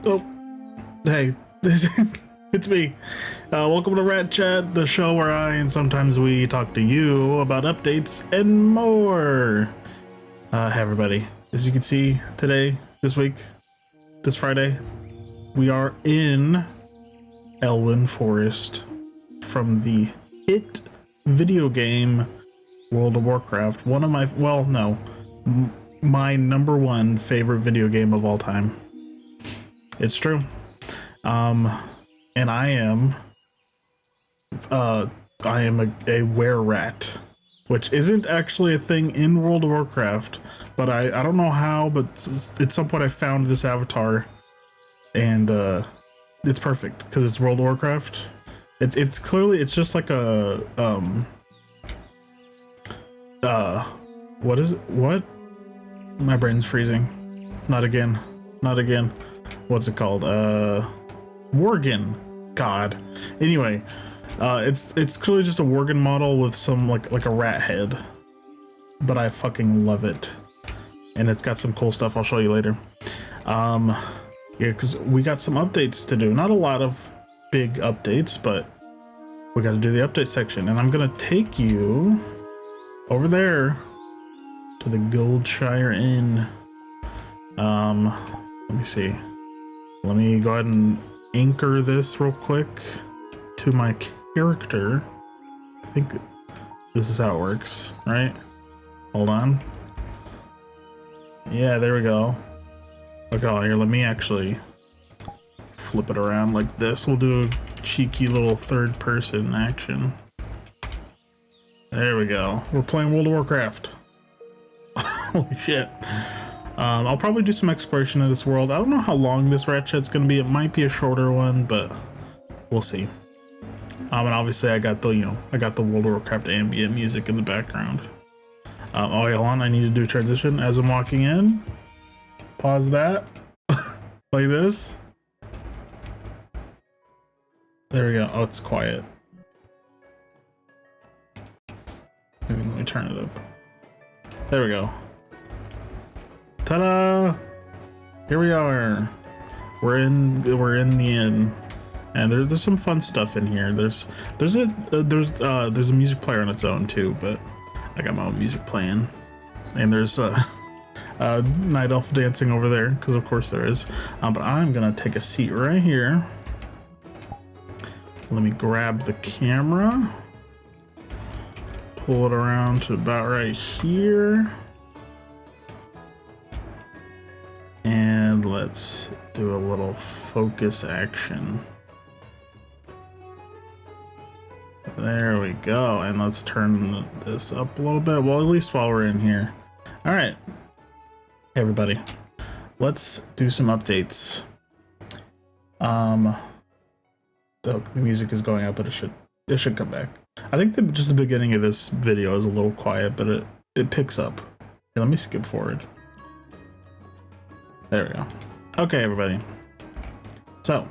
Oh, hey, it's me. Welcome to RATChat, the show where I and sometimes we talk to you about updates and more. Hey everybody, as you can see today, this week, this Friday, we are in Elwyn Forest from the hit video game World of Warcraft. One of my, well, no, my number one favorite video game of all time. It's true. And I am a were-rat, which isn't actually a thing in World of Warcraft, but I don't know how, but at some point I found this avatar, and it's perfect because it's World of Warcraft. It's clearly, it's just like a what is it? What? My brain's freezing. Not again. Not again. What's it called? Worgen. God. Anyway, it's clearly just a Worgen model with some like a rat head, but I fucking love it, and it's got some cool stuff I'll show you later. Yeah, because we got some updates to do. Not a lot of big updates, but we got to do the update section, and I'm gonna take you over there to the Goldshire Inn. Let me see. Let me go ahead and anchor this real quick to my character. I think this is how it works, right? Hold on. Yeah, there we go. Okay, here, let me actually flip it around like this. We'll do a cheeky little third person action. There we go. We're playing World of Warcraft. Holy shit. I'll probably do some exploration of this world. I don't know how long this RATChat's gonna be. It might be a shorter one, but we'll see. And obviously I got the, I got the World of Warcraft ambient music in the background. Oh wait, hold on, I need to do a transition as I'm walking in. Pause that. Like this. There we go. Oh, it's quiet. Maybe let me turn it up. There we go. Ta-da! Here we are. We're in the inn, and there's some fun stuff in here. There's a music player on its own too, but I got my own music playing, and there's night elf dancing over there because of course there is. But I'm gonna take a seat right here. Let me grab the camera, pull it around to about right here. And let's do a little focus action. There we go. And let's turn this up a little bit. Well, at least while we're in here. All right. Hey, everybody. Let's do some updates. The music is going up, but it should come back. I think just the beginning of this video is a little quiet, but it picks up. Here, let me skip forward. There we go. Okay, everybody. So,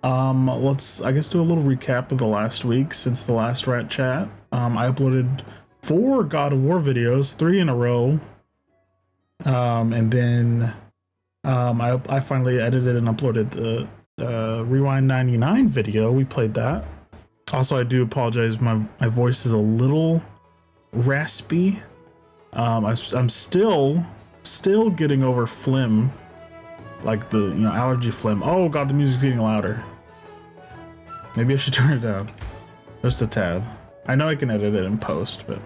let's, I guess, do a little recap of the last week since the last RATChat. I uploaded 4 God of War videos, 3 in a row. And then, I finally edited and uploaded the Rewind 99 video. We played that. Also, I do apologize. My voice is a little raspy. I'm still getting over phlegm, like the allergy phlegm. Oh god, the music's getting louder. Maybe I should turn it down just a tad. I know I can edit it in post, but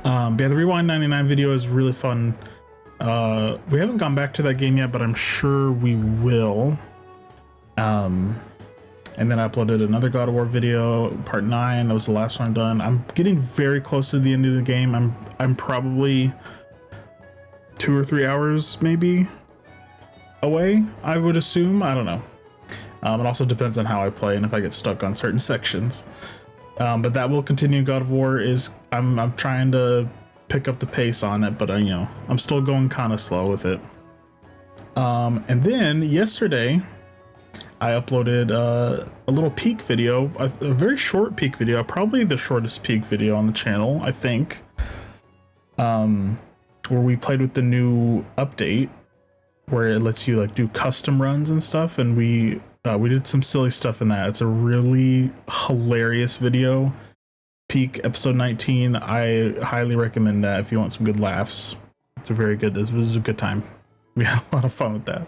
yeah, the Rewind 99 video is really fun. We haven't gone back to that game yet, but I'm sure we will. And then I uploaded another God of War video, part 9. That was the last one done. I'm getting very close to the end of the game. I'm probably 2 or 3 hours maybe away, I would assume. I don't know. It also depends on how I play and if I get stuck on certain sections. But that will continue. God of War is, I'm trying to pick up the pace on it, but I'm still going kind of slow with it. And then yesterday I uploaded a little peek video, a very short peek video, probably the shortest peek video on the channel, I think, where we played with the new update. where it lets you like do custom runs and stuff, and we did some silly stuff in that. It's a really hilarious video. Peak episode 19. I highly recommend that if you want some good laughs. It's a very good. This was a good time. We had a lot of fun with that.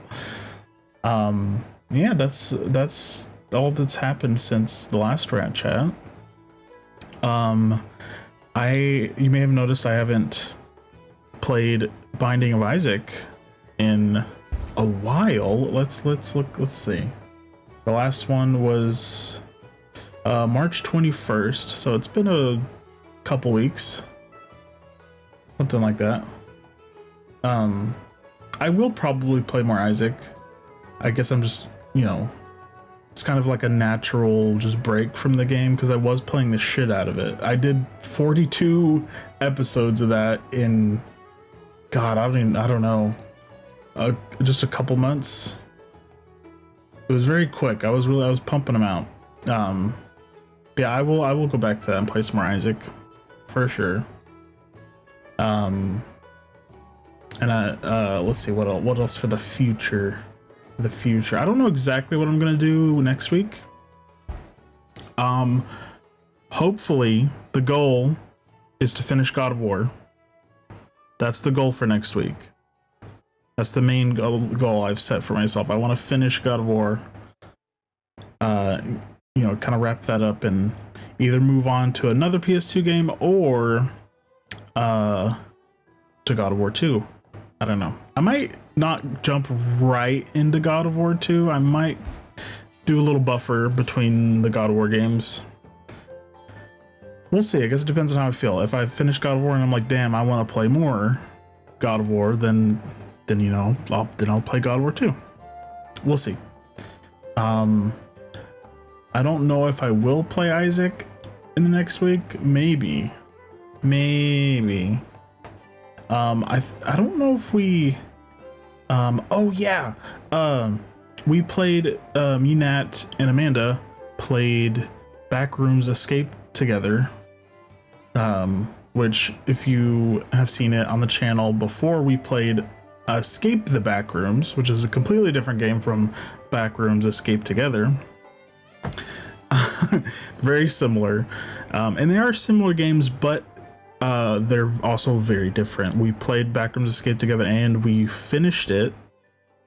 Yeah, that's all that's happened since the last Rat Chat. You may have noticed I haven't played Binding of Isaac in a while. Let's look. Let's see. The last one was March 21st, so it's been a couple weeks, something like that. I will probably play more Isaac. I guess I'm just, you know, it's kind of like a natural just break from the game because I was playing the shit out of it. I did 42 episodes of that in, God, I don't know, just a couple months. It was very quick. I was pumping them out. Yeah, I will go back to that and play some more Isaac for sure. And let's see what else for the future. I don't know exactly what I'm gonna do next week. Hopefully the goal is to finish God of War. That's the goal for next week. That's the main goal I've set for myself. I want to finish God of War. You know, kind of wrap that up and either move on to another PS2 game or to God of War 2. I don't know. I might not jump right into God of War 2. I might do a little buffer between the God of War games. We'll see. I guess it depends on how I feel. If I finish God of War and I'm like, damn, I want to play more God of War, then you know, I'll play God of War 2. We'll see. I don't know if I will play Isaac in the next week. Maybe. I don't know if we. Oh yeah. We played. Me, Nat, and Amanda played Backrooms Escape together. Which, if you have seen it on the channel before, we played Escape the Backrooms, which is a completely different game from Backrooms Escape Together. Very similar, and they are similar games, but they're also very different. We played Backrooms Escape Together and we finished it.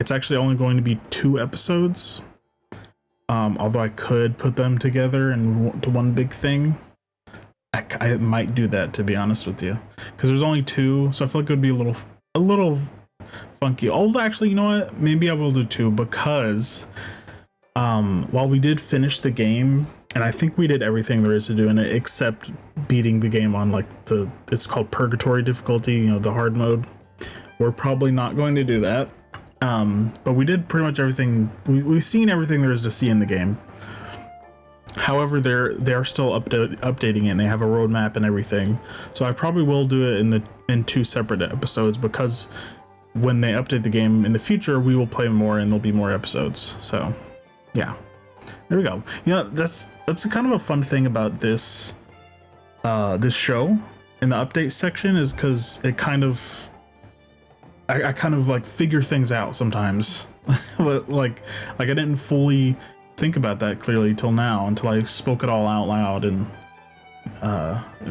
It's actually only going to be 2 episodes, although I could put them together into one big thing. I might do that, to be honest with you, because there's only 2, so I feel like it would be a little funky. Although, actually, you know what? Maybe I will do 2, because while we did finish the game, and I think we did everything there is to do in it except beating the game on like it's called Purgatory difficulty, you know, the hard mode. We're probably not going to do that. But we did pretty much everything. We've seen everything there is to see in the game. However, they're still updating it, and they have a roadmap and everything. So I probably will do it in 2 separate episodes, because when they update the game in the future, we will play more and there'll be more episodes. So yeah, there we go. You know, that's kind of a fun thing about this show in the update section, is because it kind of I kind of like figure things out sometimes. like I didn't fully think about that clearly till now, until I spoke it all out loud and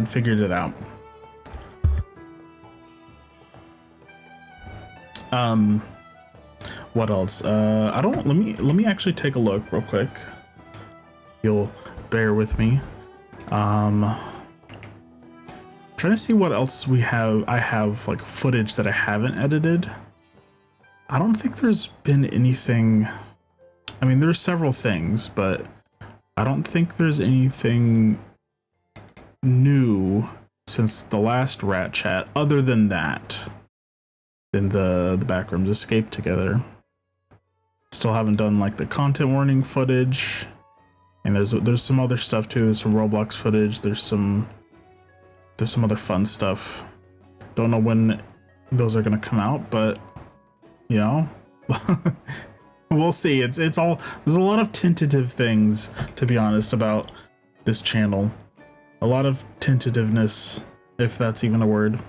figured it out. What else? let me actually take a look real quick. You'll bear with me. Trying to see what else we have. I have like footage that I haven't edited. I don't think there's been anything. I mean, there's several things, but I don't think there's anything new since the last Rat Chat, other than that, than the Backrooms Escape Together. Still haven't done like the content warning footage, and there's some other stuff too. There's some Roblox footage. There's some other fun stuff. Don't know when those are gonna come out, but you know. We'll see. It's all, there's a lot of tentative things, to be honest, about this channel. A lot of tentativeness, if that's even a word.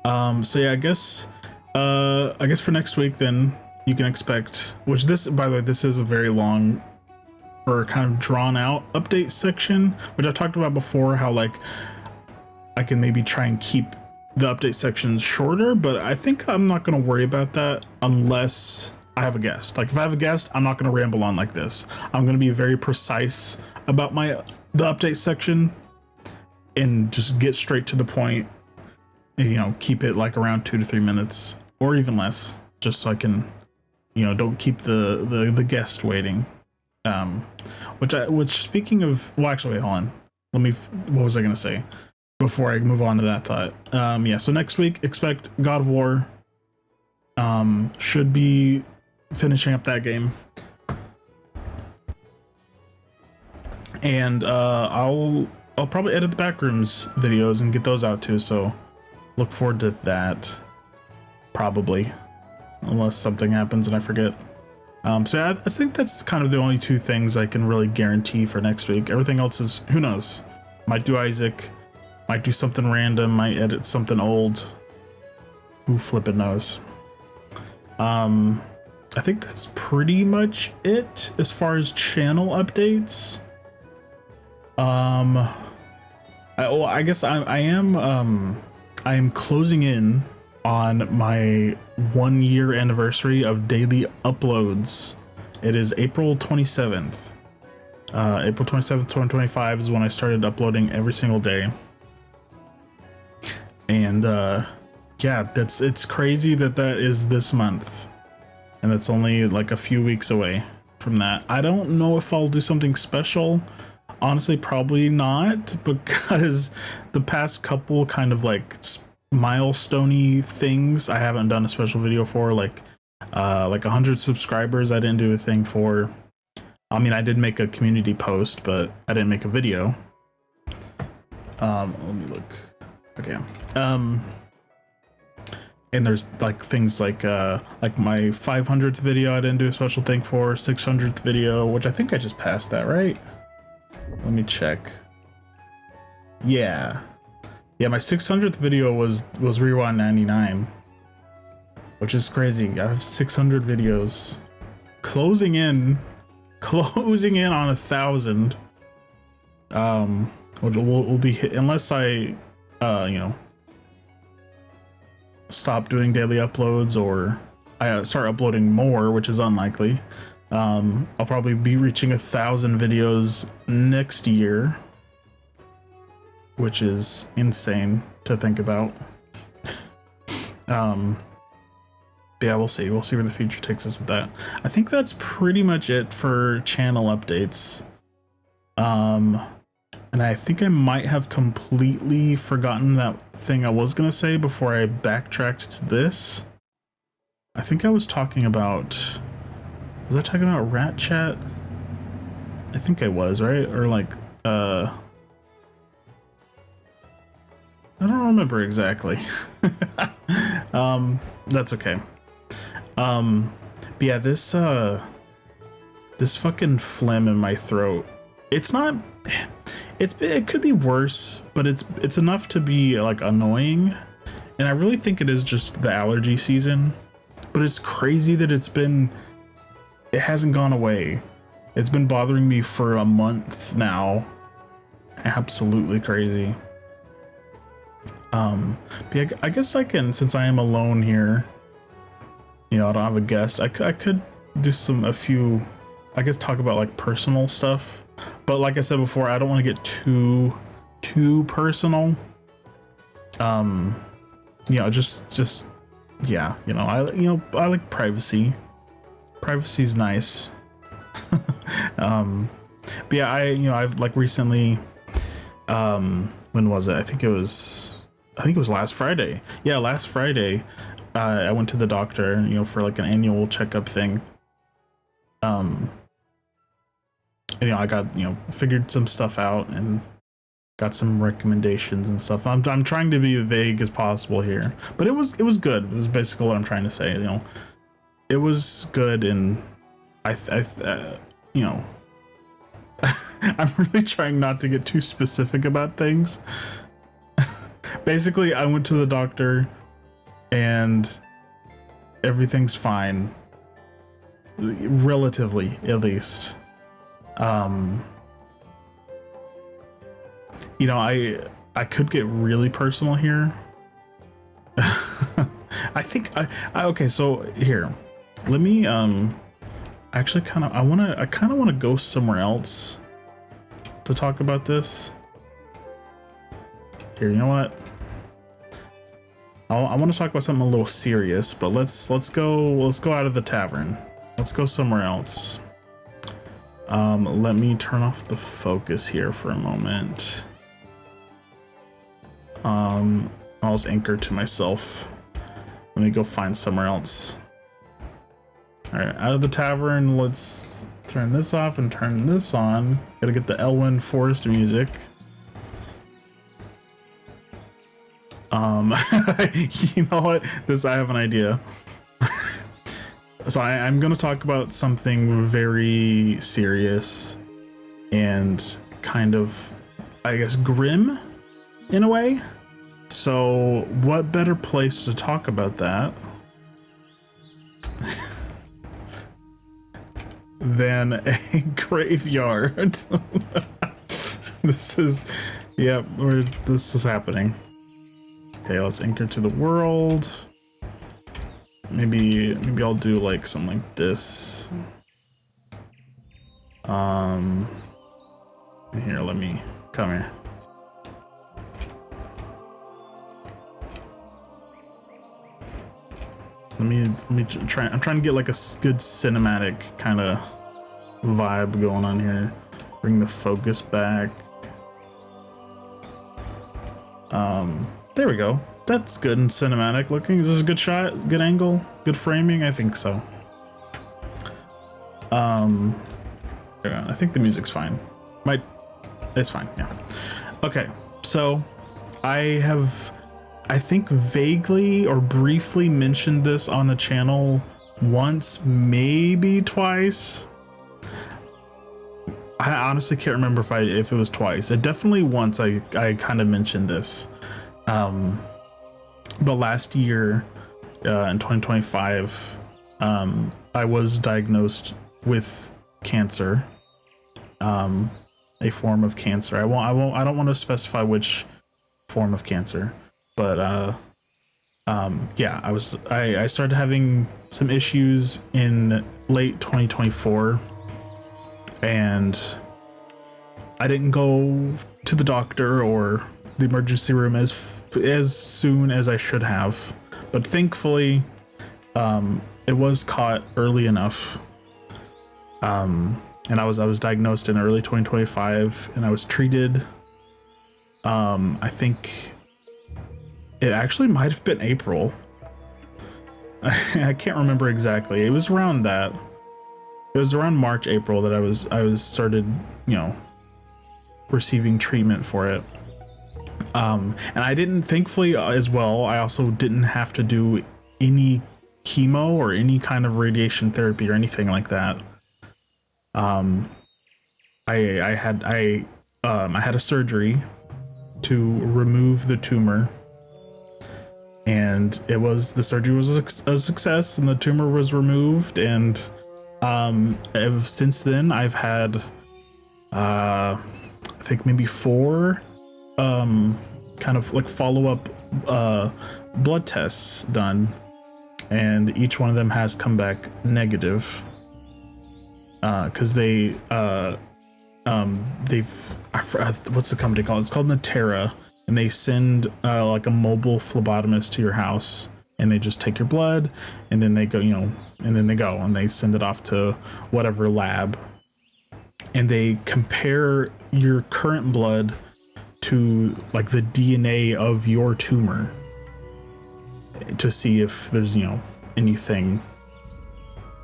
So yeah, I guess I guess for next week, then you can expect, which this, by the way, this is a very long or kind of drawn out update section, which I talked about before, how like I can maybe try and keep the update sections shorter, but I think I'm not going to worry about that unless I have a guest. Like if I have a guest, I'm not going to ramble on like this. I'm going to be very precise about the update section and just get straight to the point and, you know, keep it like around 2 to 3 minutes or even less, just so I can, you know, don't keep the guest waiting. Which speaking of, well, actually, wait, hold on. What was I going to say before I move on to that thought? Yeah, so next week, expect God of War. Should be finishing up that game. And I'll probably edit the Backrooms videos and get those out too, so look forward to that. Probably. Unless something happens and I forget. So yeah, I think that's kind of the only two things I can really guarantee for next week. Everything else is, who knows? Might do Isaac, might do something random, might edit something old. Who flippin' knows? I think that's pretty much it as far as channel updates. I guess I am closing in on my 1 year anniversary of daily uploads. It is April 27th. April 27th, 2025 is when I started uploading every single day. And yeah, it's crazy that is this month. And it's only like a few weeks away from that. I don't know if I'll do something special. Honestly, probably not, because the past couple kind of like milestone-y things I haven't done a special video for, like 100 subscribers I didn't do a thing for. I mean, I did make a community post, but I didn't make a video. Let me look. Okay. And there's like things like my 500th video I didn't do a special thing for, 600th video, which I think I just passed that, right? Let me check. Yeah, my 600th video was Rewind 99, which is crazy. I have 600 videos, closing in on 1,000. Which will be hit unless I, you know, stop doing daily uploads or I start uploading more, which is unlikely. I'll probably be reaching 1,000 videos next year, which is insane to think about. Yeah, we'll see where the future takes us with that. I think that's pretty much it for channel updates. And I think I might have completely forgotten that thing I was gonna say before I backtracked to this. I think I was talking about, was I talking about RATChat? I think I was, right? Or like, I don't remember exactly. That's okay. But yeah, this fucking phlegm in my throat, it's not, it could be worse, but it's enough to be like annoying. And I really think it is just the allergy season, but it's crazy that it hasn't gone away. It's been bothering me for a month now. Absolutely crazy. But yeah, I guess I can, since I am alone here, you know, I don't have a guest, I could do a few, I guess, talk about like personal stuff. But like I said before, I don't want to get too personal. You know, just yeah, you know, I like privacy. Privacy's nice. But yeah, I've like recently, when was it? I think it was last Friday. Yeah, last Friday, I went to the doctor, you know, for like an annual checkup thing. And, you know, I got, you know, figured some stuff out and got some recommendations and stuff. I'm trying to be as vague as possible here, but it was good. It was basically what I'm trying to say. You know, it was good, and you know, I'm really trying not to get too specific about things. Basically, I went to the doctor and everything's fine, relatively at least. You know, I could get really personal here. I think okay, so here, let me actually I kind of want to go somewhere else to talk about this. Here, you know what? I want to talk about something a little serious, but let's go out of the tavern. Let's go somewhere else. Let me turn off the focus here for a moment. I'll just anchor to myself. Let me go find somewhere else. All right, out of the tavern. Let's turn this off and turn this on. Gotta get the Elwyn Forest music. You know what? I have an idea. So I'm gonna talk about something very serious and kind of, I guess, grim in a way. So what better place to talk about that than a graveyard? This is happening. Okay, let's anchor to the world. Maybe I'll do like something like this. Here, let me come here. Let me try. I'm trying to get like a good cinematic kind of vibe going on here. Bring the focus back. There we go. That's good and cinematic looking. Is this a good shot? Good angle? Good framing? I think so. I think the music's fine. It's fine, yeah. Okay, so I think vaguely or briefly mentioned this on the channel once, maybe twice. I honestly can't remember if it was twice. Definitely once I kind of mentioned this. But last year, in 2025, I was diagnosed with cancer, a form of cancer. I don't want to specify which form of cancer, but yeah, I started having some issues in late 2024, and I didn't go to the doctor or the emergency room as soon as I should have, but thankfully it was caught early enough, and I was diagnosed in early 2025, and I was treated. I think it actually might have been April. I can't remember exactly. It was around that. It was around March, April that I was started, you know, receiving treatment for it. And I didn't, thankfully as well, I also didn't have to do any chemo or any kind of radiation therapy or anything like that. I had a surgery to remove the tumor, and the surgery was a success, and the tumor was removed. And since then I've had I think maybe 4 kind of like follow-up blood tests done, and each one of them has come back negative, because they've what's the company called? It's called Natera, and they send like a mobile phlebotomist to your house, and they just take your blood, and then they go, and they send it off to whatever lab, and they compare your current blood to like the DNA of your tumor to see if there's, anything,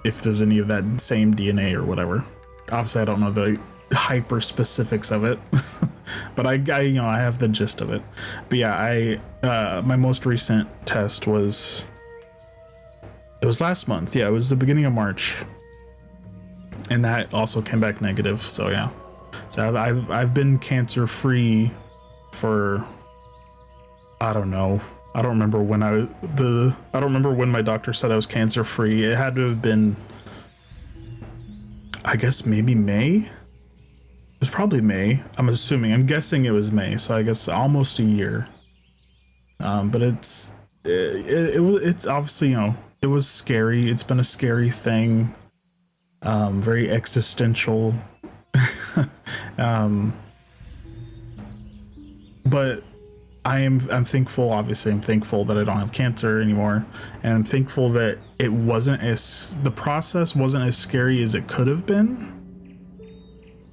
if there's any of that same DNA or whatever. Obviously I don't know the hyper specifics of it, but I have the gist of it. But yeah, my most recent test was last month. Yeah, it was the beginning of March, and that also came back negative. So yeah, so I've been cancer free for, I don't know, I don't remember when I don't remember when my doctor said I was cancer free. It had to have been, I guess maybe May. It was probably May. I'm guessing it was May. So I guess almost a year. But it's obviously, it was scary. It's been a scary thing. Very existential. But I'm thankful. Obviously, I'm thankful that I don't have cancer anymore, and I'm thankful that the process wasn't as scary as it could have been.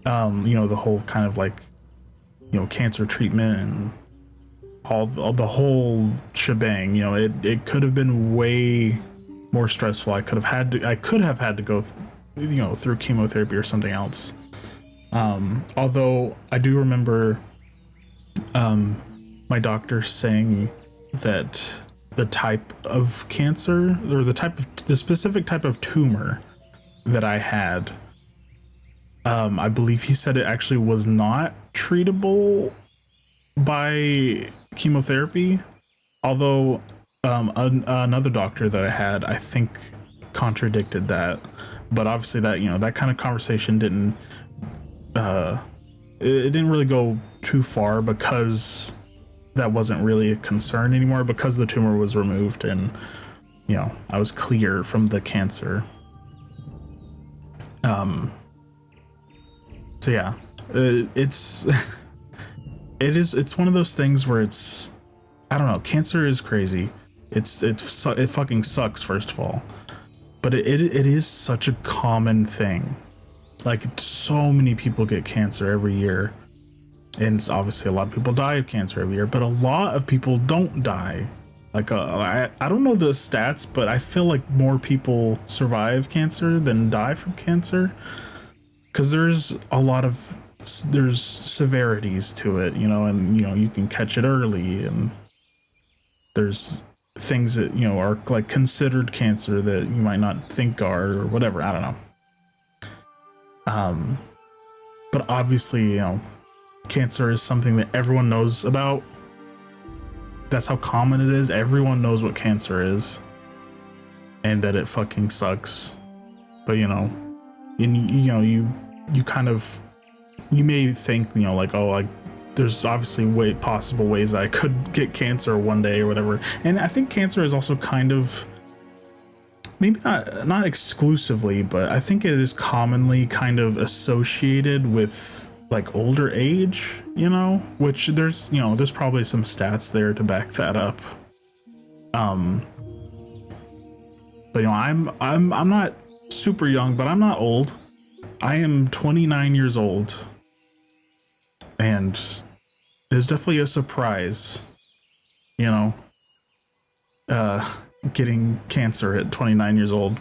The whole kind of like, cancer treatment and all the whole shebang. It could have been way more stressful. I could have had to go, through chemotherapy or something else. Although I do remember, my doctor saying that the type of cancer or the specific type of tumor that I had, I believe he said it actually was not treatable by chemotherapy. Although another doctor that I had, I think, contradicted that. But obviously that kind of conversation didn't really go too far, because that wasn't really a concern anymore, because the tumor was removed and I was clear from the cancer. So yeah, it's one of those things where it's, I don't know, cancer is crazy. It fucking sucks, first of all, but it is such a common thing. Like, so many people get cancer every year, and obviously a lot of people die of cancer every year, but a lot of people don't die. Like, I don't know the stats, but I feel like more people survive cancer than die from cancer, because there's severities to it, and you can catch it early, and there's things that are like considered cancer that you might not think are, or whatever. I don't know. But obviously, cancer is something that everyone knows about. That's how common it is. Everyone knows what cancer is, and that it fucking sucks. But you may think, there's obviously possible ways that I could get cancer one day or whatever. And I think cancer is also kind of, maybe not exclusively, but I think it is commonly kind of associated with like older age, which there's probably some stats there to back that up. But I'm not super young, but I'm not old. I am 29 years old, and it's definitely a surprise, getting cancer at 29 years old.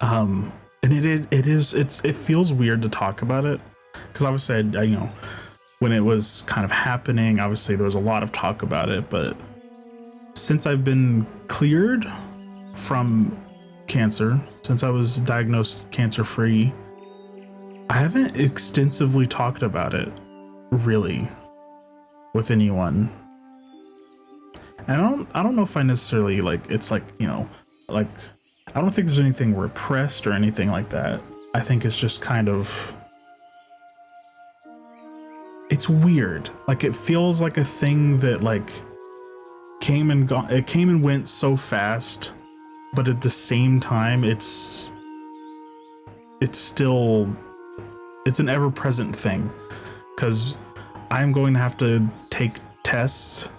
And it feels weird to talk about it, because obviously I when it was kind of happening, obviously there was a lot of talk about it, but since I've been cleared from cancer, since I was diagnosed cancer free, I haven't extensively talked about it really with anyone. And I don't know if I necessarily it's I don't think there's anything repressed or anything like that. I think it's just kind of, it's weird. Like, it feels like a thing that came and went so fast, but at the same time it's an ever-present thing, because I'm going to have to take tests,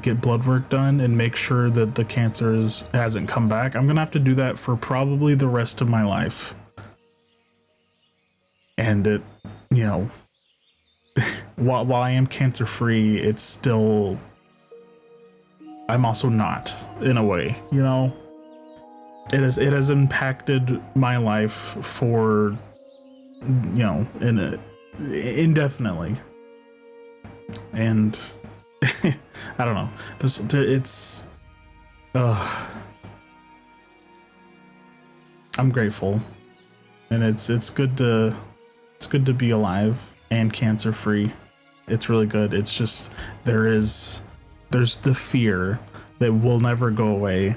get blood work done and make sure that the cancer hasn't come back. I'm gonna have to do that for probably the rest of my life. And it, while I am cancer free, it's still, I'm also not, in a way, it has impacted my life for, indefinitely. And I don't know. It's I'm grateful, and it's good to be alive and cancer free, It's really good. It's just there's the fear that will never go away,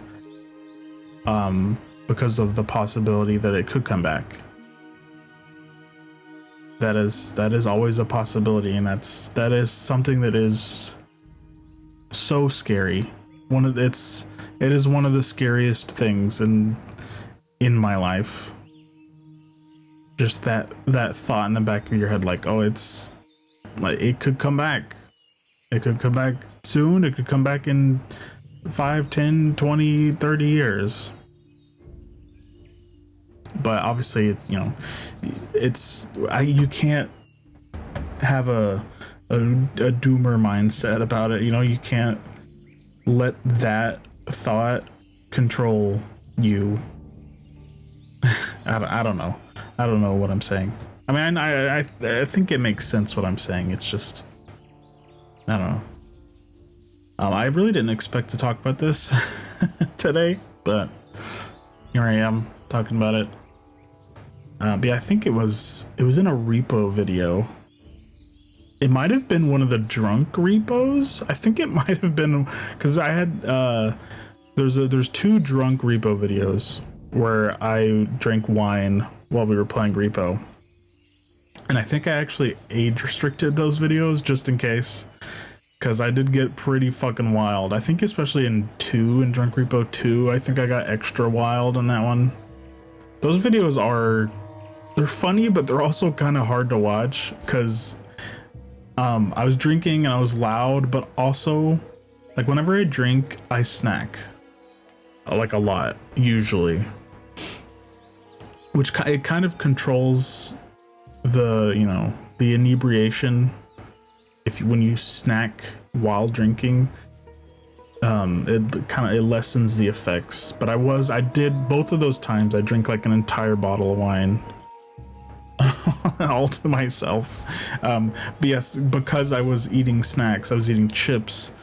because of the possibility that it could come back. That is always a possibility, and that is something that is so scary. It is one of the scariest things in my life. Just that thought in the back of your head, like, oh, it's like it could come back. It could come back soon. It could come back in 5, 10, 20, 30 years. But obviously, you can't have a doomer mindset about it. You can't let that thought control you. I don't know. I don't know what I'm saying. I mean, I think it makes sense what I'm saying. It's just, I don't know. I really didn't expect to talk about this today, but here I am talking about it. But yeah, I think it was in a repo video. It might have been one of the drunk repos. I think it might have been, because I had there's 2 drunk repo videos where I drank wine while we were playing repo, and I think I actually age restricted those videos just in case, because I did get pretty fucking wild. I think especially in drunk repo 2, I think I got extra wild on that one. Those videos they're funny, but they're also kind of hard to watch, because I was drinking and I was loud, but also, like, whenever I drink, I snack, like, a lot, usually, which it kind of controls the inebriation. When you snack while drinking, it lessens the effects. But I did both of those times. I drank like an entire bottle of wine all to myself. But yes, because I was eating snacks, I was eating chips.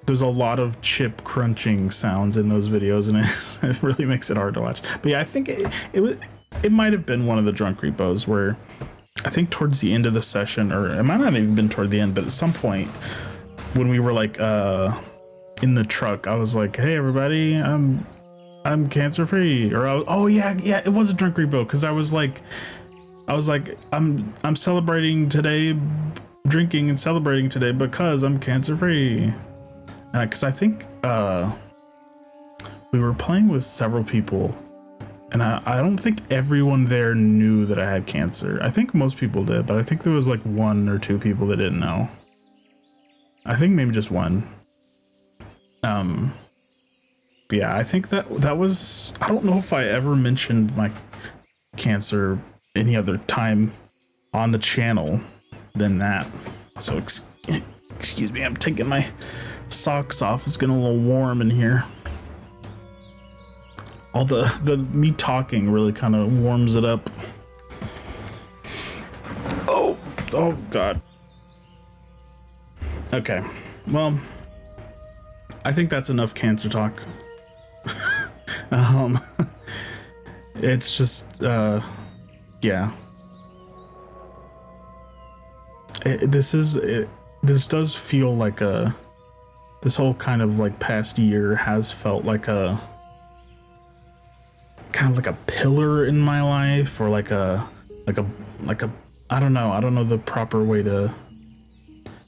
There's a lot of chip crunching sounds in those videos, and it really makes it hard to watch. But yeah, I think it might have been one of the drunk repos where I think towards the end of the session, or it might not have even been toward the end, but at some point when we were like in the truck, I was like, hey everybody, I'm cancer free. Or oh yeah, it was a drunk repo, because I was like I'm celebrating today, drinking and celebrating today because I'm cancer free. Because I think we were playing with several people, and I don't think everyone there knew that I had cancer. I think most people did, but I think there was like 1 or 2 people that didn't know. I think maybe just 1. Yeah, I think that was, I don't know if I ever mentioned my cancer any other time on the channel than that. So excuse me, I'm taking my socks off. It's getting a little warm in here. All the me talking really kind of warms it up. Oh god. Okay, well, I think that's enough cancer talk. It's just yeah, this does feel like this whole kind of like past year has felt like a kind of like a pillar in my life, or like a I don't know the proper way to.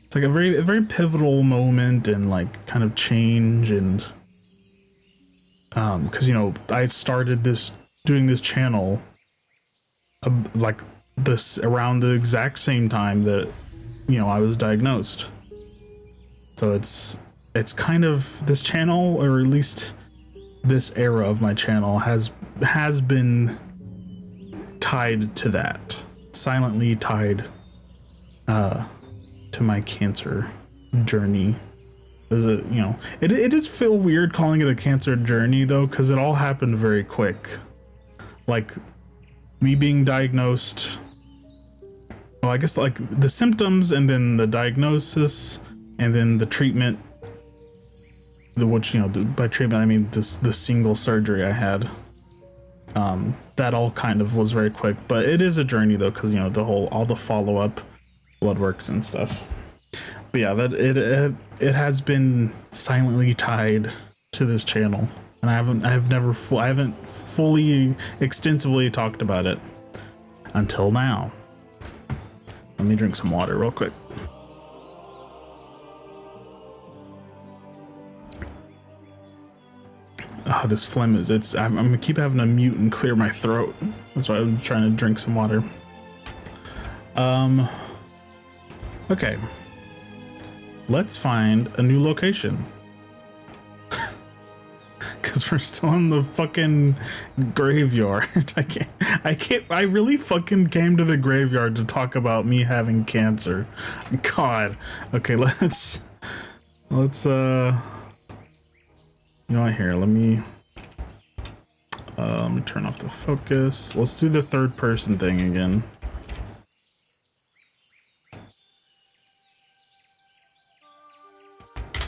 It's like a very pivotal moment and like kind of change, and because I started doing this channel like this around the exact same time that I was diagnosed. So it's kind of, this channel, or at least this era of my channel, has been tied to that, silently tied to my cancer journey. It does feel weird calling it a cancer journey though, because it all happened very quick. Like me being diagnosed, well, I guess like the symptoms, and then the diagnosis, and then the treatment, which by treatment I mean the single surgery I had. That all kind of was very quick, but it is a journey though, because all the follow-up blood works and stuff. But yeah, that it has been silently tied to this channel, and I haven't fully extensively talked about it until now. Let me drink some water real quick. Oh, this phlegm I'm gonna keep having to mute and clear my throat. That's why I'm trying to drink some water. Okay. Let's find a new location. Cause we're still in the fucking graveyard. I really fucking came to the graveyard to talk about me having cancer. God. Okay, let's you know what, here, let me turn off the focus. Let's do the third person thing again.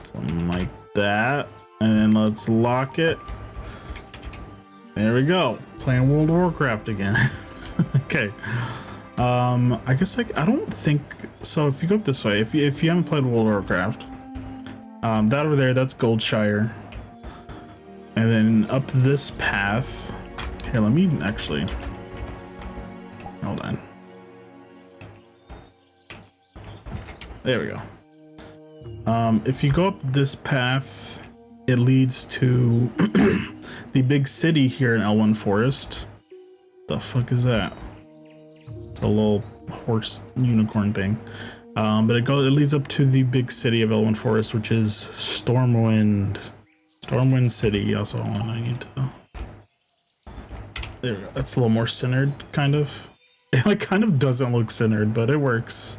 Something like that. And then let's lock it. There we go. Playing World of Warcraft again. Okay. I guess like I don't think so. If you go up this way, if you haven't played World of Warcraft, that over there, that's Goldshire. And then up this path, here, let me actually, hold on. There we go. If you go up this path, it leads to the big city here in Elwynn Forest. The fuck is that? It's a little horse unicorn thing. But it leads up to the big city of Elwynn Forest, which is Stormwind City. Also, I need to. There we go. That's a little more centered, kind of. It like kind of doesn't look centered, but it works.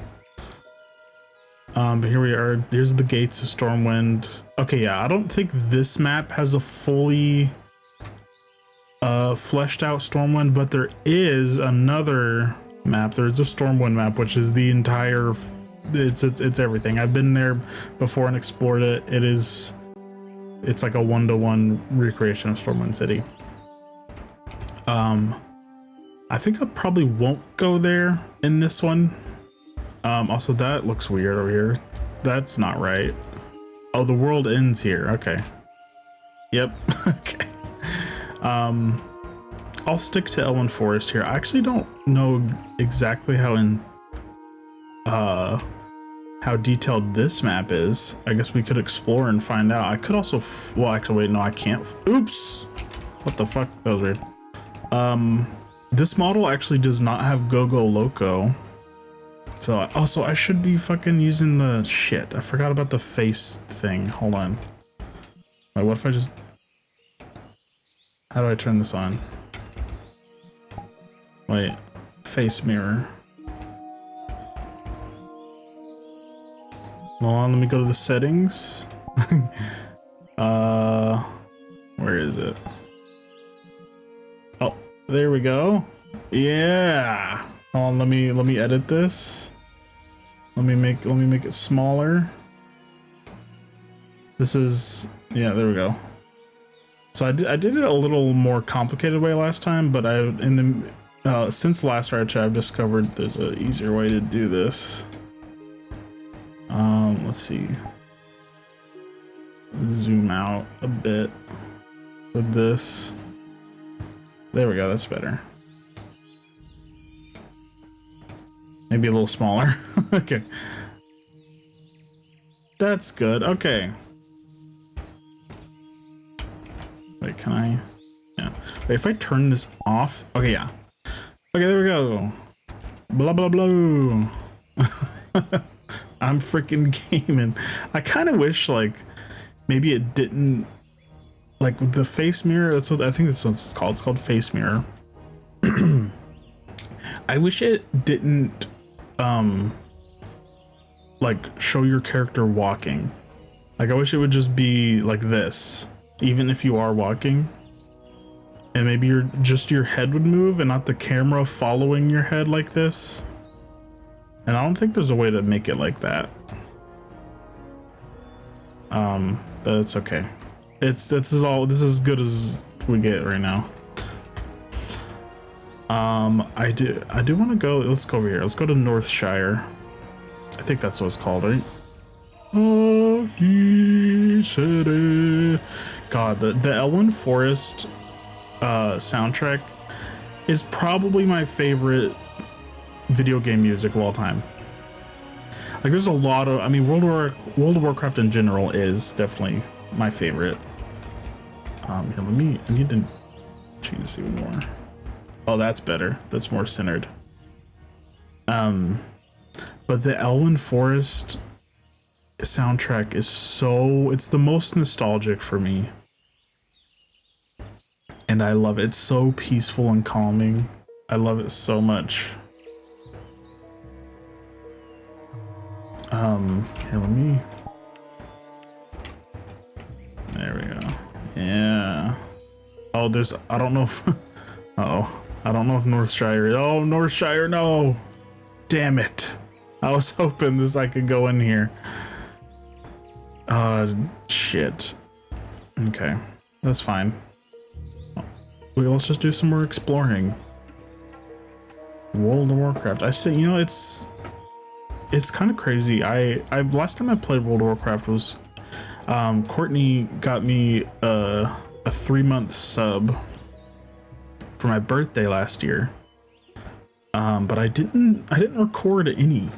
But here we are. There's the gates of Stormwind. Okay, yeah. I don't think this map has a fully fleshed out Stormwind, but there is another map. There's a Stormwind map, which is the entire. It's everything. I've been there before and explored it. It's like a 1-to-1 recreation of Stormwind City. I think I probably won't go there in this one. Also, that looks weird over here. That's not right. Oh, the world ends here. Okay. Yep. Okay. I'll stick to Elwynn Forest here. I actually don't know exactly how detailed this map is. I guess we could explore and find out. I could also well, actually, wait, no, I can't. Oops. What the fuck? That was weird. This model actually does not have Go-Go Loco. So also I should be fucking using the shit. I forgot about the face thing. Hold on. Wait, what if I just, how do I turn this on? Wait, face mirror. Hold on, let me go to the settings. Where is it? Oh, there we go. Yeah. Hold on, let me edit this. Let me make it smaller. This is, yeah, there we go. So I did it a little more complicated way last time, but since last RATChat, I've discovered there's an easier way to do this. Let's see. Zoom out a bit with this. There we go, that's better. Maybe a little smaller. Okay. That's good. Okay. Wait, can I? Yeah. Wait, if I turn this off. Okay, yeah. Okay, there we go. Blah, blah, blah. I'm freaking gaming. I kind of wish, like, maybe it didn't. Like, with the face mirror, that's what I think that's what it's called. It's called face mirror. I wish it didn't like show your character walking. Like, I wish it would just be like this, even if you are walking, and maybe your head would move and not the camera following your head like this. And I don't think there's a way to make it like that. But it's okay. This is as good as we get right now. I do want to go. Let's go over here. Let's go to Northshire. I think that's what it's called, right? He said it. God, the Elwyn Forest soundtrack is probably my favorite video game music of all time. Like, there's a lot of, I mean, World of Warcraft in general is definitely my favorite. Here, I need to change this even more. Oh, that's better. That's more centered. But the Elwyn Forest soundtrack is it's the most nostalgic for me. And I love it. It's so peaceful and calming. I love it so much. Here, there we go. Yeah. Oh, I don't know if, I don't know if Northshire, oh, Northshire, no. Damn it. I was hoping I could go in here. Shit. Okay, that's fine. Let's just do some more exploring. World of Warcraft. I say, it's kind of crazy. Last time I played World of Warcraft was, Courtney got me a 3-month sub for my birthday last year. But I didn't record any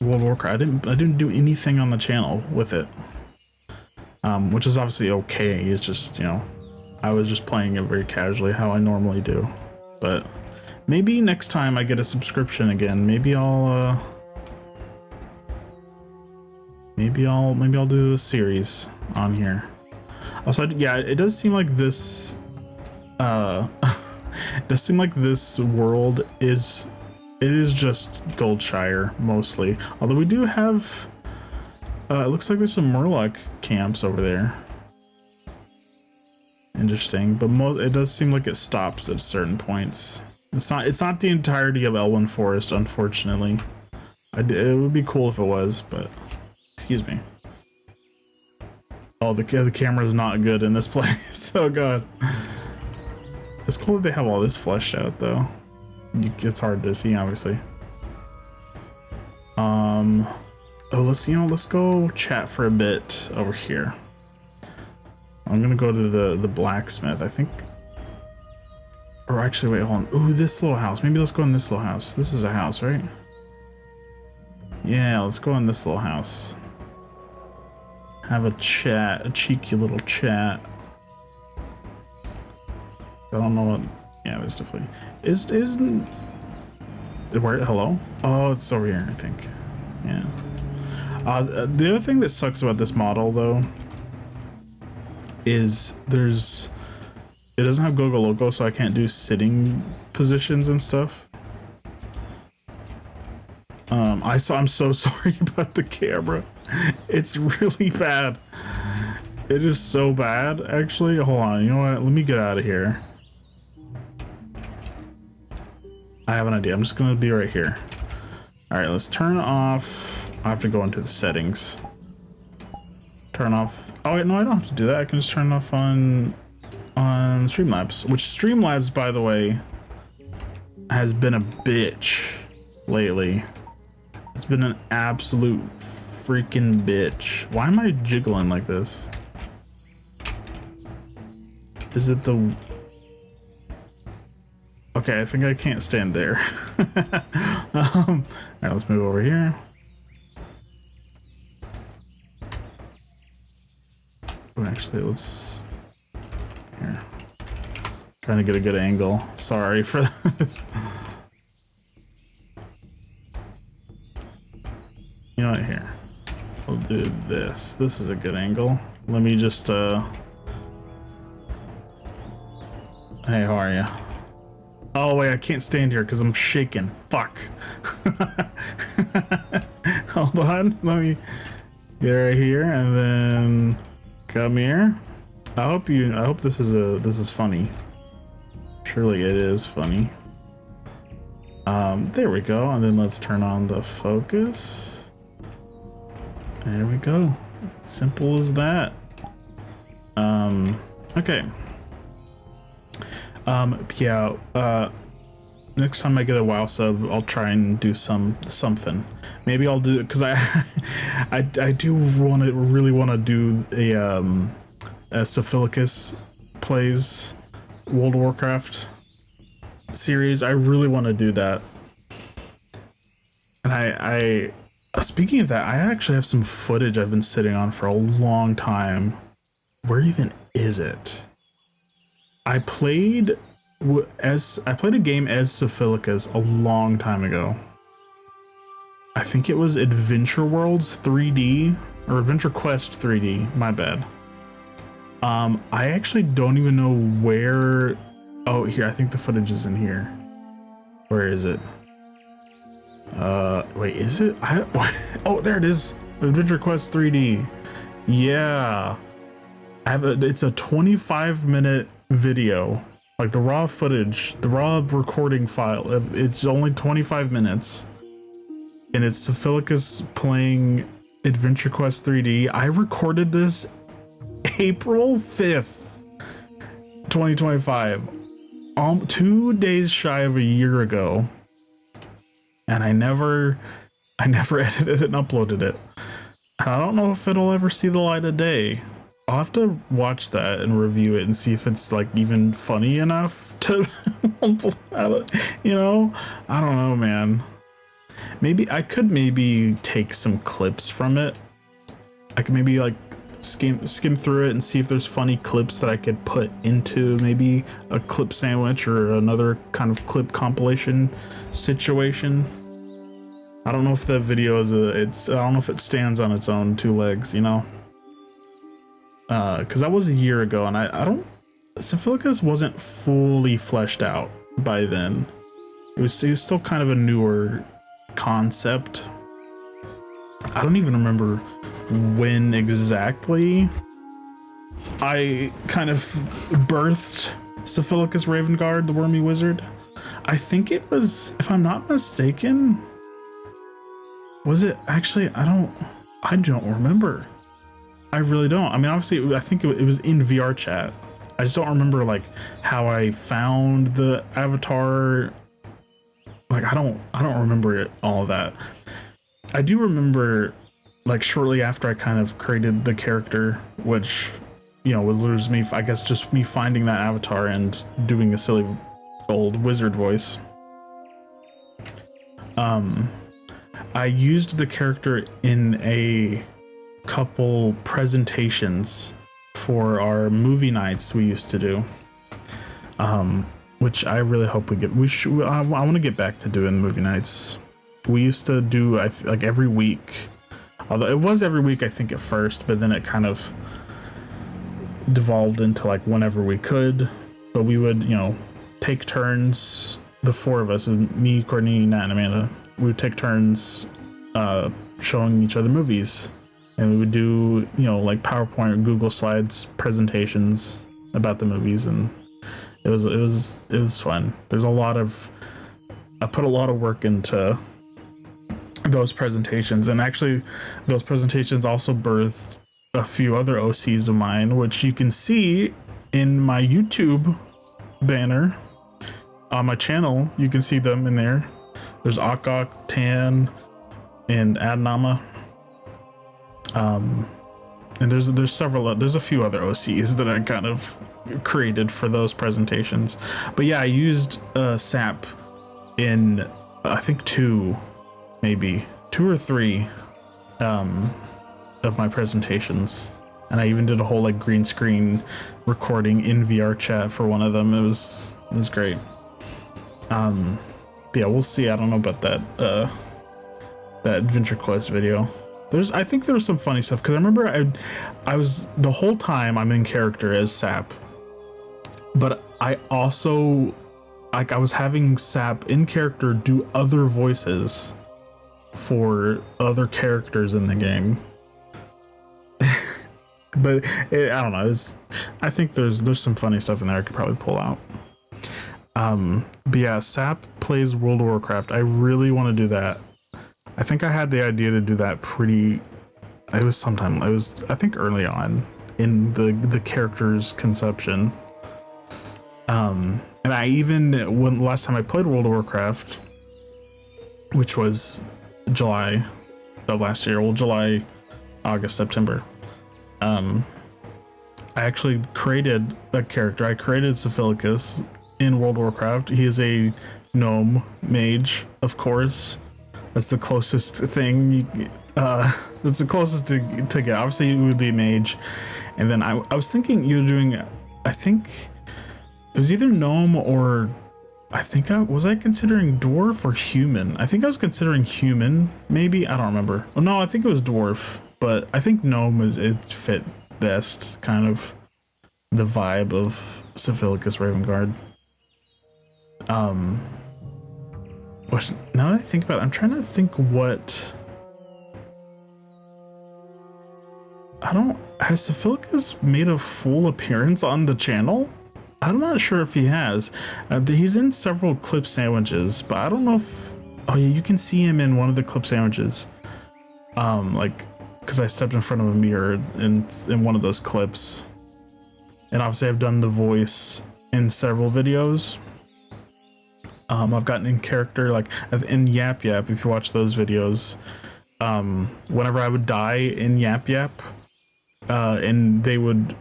World of Warcraft. I didn't do anything on the channel with it. Which is obviously okay. It's just, I was just playing it very casually, how I normally do. But maybe next time I get a subscription again, maybe I'll do a series on here. Also, yeah, it does seem like this it does seem like this world is just Goldshire mostly. Although we do have it looks like there's some Murloc camps over there. Interesting, but it does seem like it stops at certain points. It's not the entirety of Elwyn Forest, unfortunately. It would be cool if it was, but excuse me. Oh, the camera's not good in this place. Oh god. It's cool that they have all this fleshed out though. It's hard to see, obviously. Oh, let's go chat for a bit over here. I'm gonna go to the blacksmith, I think. Or actually, wait, hold on. Ooh, this little house. Maybe let's go in this little house. This is a house, right? Yeah, let's go in this little house. Have a chat, a cheeky little chat. I don't know what. Yeah, there's definitely isn't. Where? Hello? Oh, it's over here, I think. Yeah. The other thing that sucks about this model, though, is it doesn't have Gogo logo, so I can't do sitting positions and stuff. I'm so sorry about the camera. It's really bad. It is so bad, actually. Hold on, you know what? Let me get out of here. I have an idea. I'm just gonna be right here. All right, let's turn off. I have to go into the settings. Turn off. Oh wait, no, I don't have to do that. I can just turn it off on Streamlabs, which Streamlabs, by the way, has been a bitch lately. It's been an absolute freaking bitch. Why am I jiggling like this? Is it the... Okay, I think I can't stand there. All right, let's move over here. Oh, actually, let's... Here. Trying to get a good angle. Sorry for this. You know what, here. We'll do this. This is a good angle. Let me just, Hey, how are you? Oh, wait, I can't stand here because I'm shaking. Fuck. Hold on. Let me get right here and then come here. I hope this is funny. Surely it is funny. There we go. And then let's turn on the focus. There we go. Simple as that. Okay. Yeah, next time I get a WoW sub, I'll try and do something. Maybe I'll do it because I do really want to do a Syphilicus plays World of Warcraft series. I really want to do that. And I speaking of that, I actually have some footage I've been sitting on for a long time. Where even is it? I played a game as Syphilicus a long time ago. I think it was Adventure Worlds 3D or Adventure Quest 3D. My bad. I actually don't even know where. Oh, here. I think the footage is in here. Where is it? Wait, is it? Oh, there it is. Adventure Quest 3D. Yeah. It's a 25-minute video. Like the raw footage, the raw recording file. It's only 25 minutes. And it's Syphilicus playing Adventure Quest 3D. I recorded this April 5th, 2025. 2 days shy of a year ago. And I never edited it and uploaded it. I don't know if it'll ever see the light of day. I'll have to watch that and review it and see if it's like even funny enough to, you know, I don't know, man. Maybe I could take some clips from it. I could maybe like skim through it and see if there's funny clips that I could put into maybe a clip sandwich or another kind of clip compilation situation. I don't know if the video is I don't know if it stands on its own two legs, you know. Because that was a year ago, and Syphilicus wasn't fully fleshed out by then. It was still kind of a newer concept. I don't even remember when exactly I kind of birthed Syphilicus Ravenguard, the Wormy Wizard. I think it was, if I'm not mistaken, was it actually? I don't remember. I really don't. I mean, obviously, I think it was in RATChat. I just don't remember like how I found the avatar. Like I don't remember all of that. I do remember like shortly after I kind of created the character, which, you know, was me, I guess, just me finding that avatar and doing a silly old wizard voice. I used the character in a couple presentations for our movie nights we used to do, which I really hope I want to get back to doing movie nights. We used to do like every week, although it was every week I think at first, but then it kind of devolved into like whenever we could. But we would, you know, take turns, the four of us, me, Courtney, Nat, and Amanda. We would take turns showing each other movies. And we would do, you know, like PowerPoint or Google Slides presentations about the movies, and it was fun. I put a lot of work into those presentations, and actually those presentations also birthed a few other OCs of mine, which you can see in my YouTube banner on my channel. You can see them in there. There's Akak, Tan, and Adnama. And there's a few other OCs that I kind of created for those presentations. But yeah, I used SAP in I think two or three of my presentations, and I even did a whole like green screen recording in RATChat for one of them. It was great. Yeah, we'll see. I don't know about that Adventure Quest video. I think there was some funny stuff, because I remember I was the whole time I'm in character as Sap, but I also like I was having Sap in character do other voices for other characters in the game. But I don't know. I think there's some funny stuff in there I could probably pull out. But yeah, Sap plays World of Warcraft. I really want to do that. I think I had the idea to do that I think early on in the character's conception. And And I even, when last time I played World of Warcraft, which was July of last year, well, July, August, September, I actually created a character. I created Syphilicus in World of Warcraft. He is a gnome mage, of course. That's the closest thing. That's the closest to get. Obviously, it would be mage. And then I was thinking you're doing, I think it was either gnome or was I considering dwarf or human? I think I was considering human, maybe. I don't remember. Oh, no, I think it was dwarf, but I think gnome it fit best, kind of the vibe of Syphilicus Ravenguard. Now that I think about it, I'm trying to think what has Syphilicus made a full appearance on the channel? I'm not sure if he has. He's in several clip sandwiches, but I don't know if, oh yeah, you can see him in one of the clip sandwiches. Like, because I stepped in front of a mirror in one of those clips. And obviously I've done the voice in several videos. I've gotten in character, like in Yap Yap, if you watch those videos, whenever I would die in Yap Yap, and they would,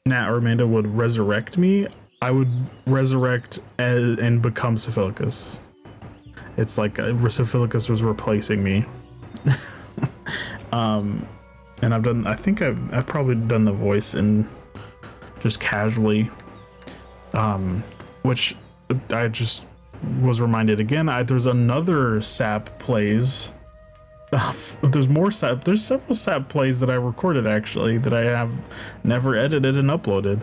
Nat or Amanda would resurrect me, I would resurrect and become Syphilicus. It's like Syphilicus was replacing me. And I think I've probably done the voice in just casually, which I just was reminded again. There's another SAP plays. There's several SAP plays that I recorded actually that I have never edited and uploaded.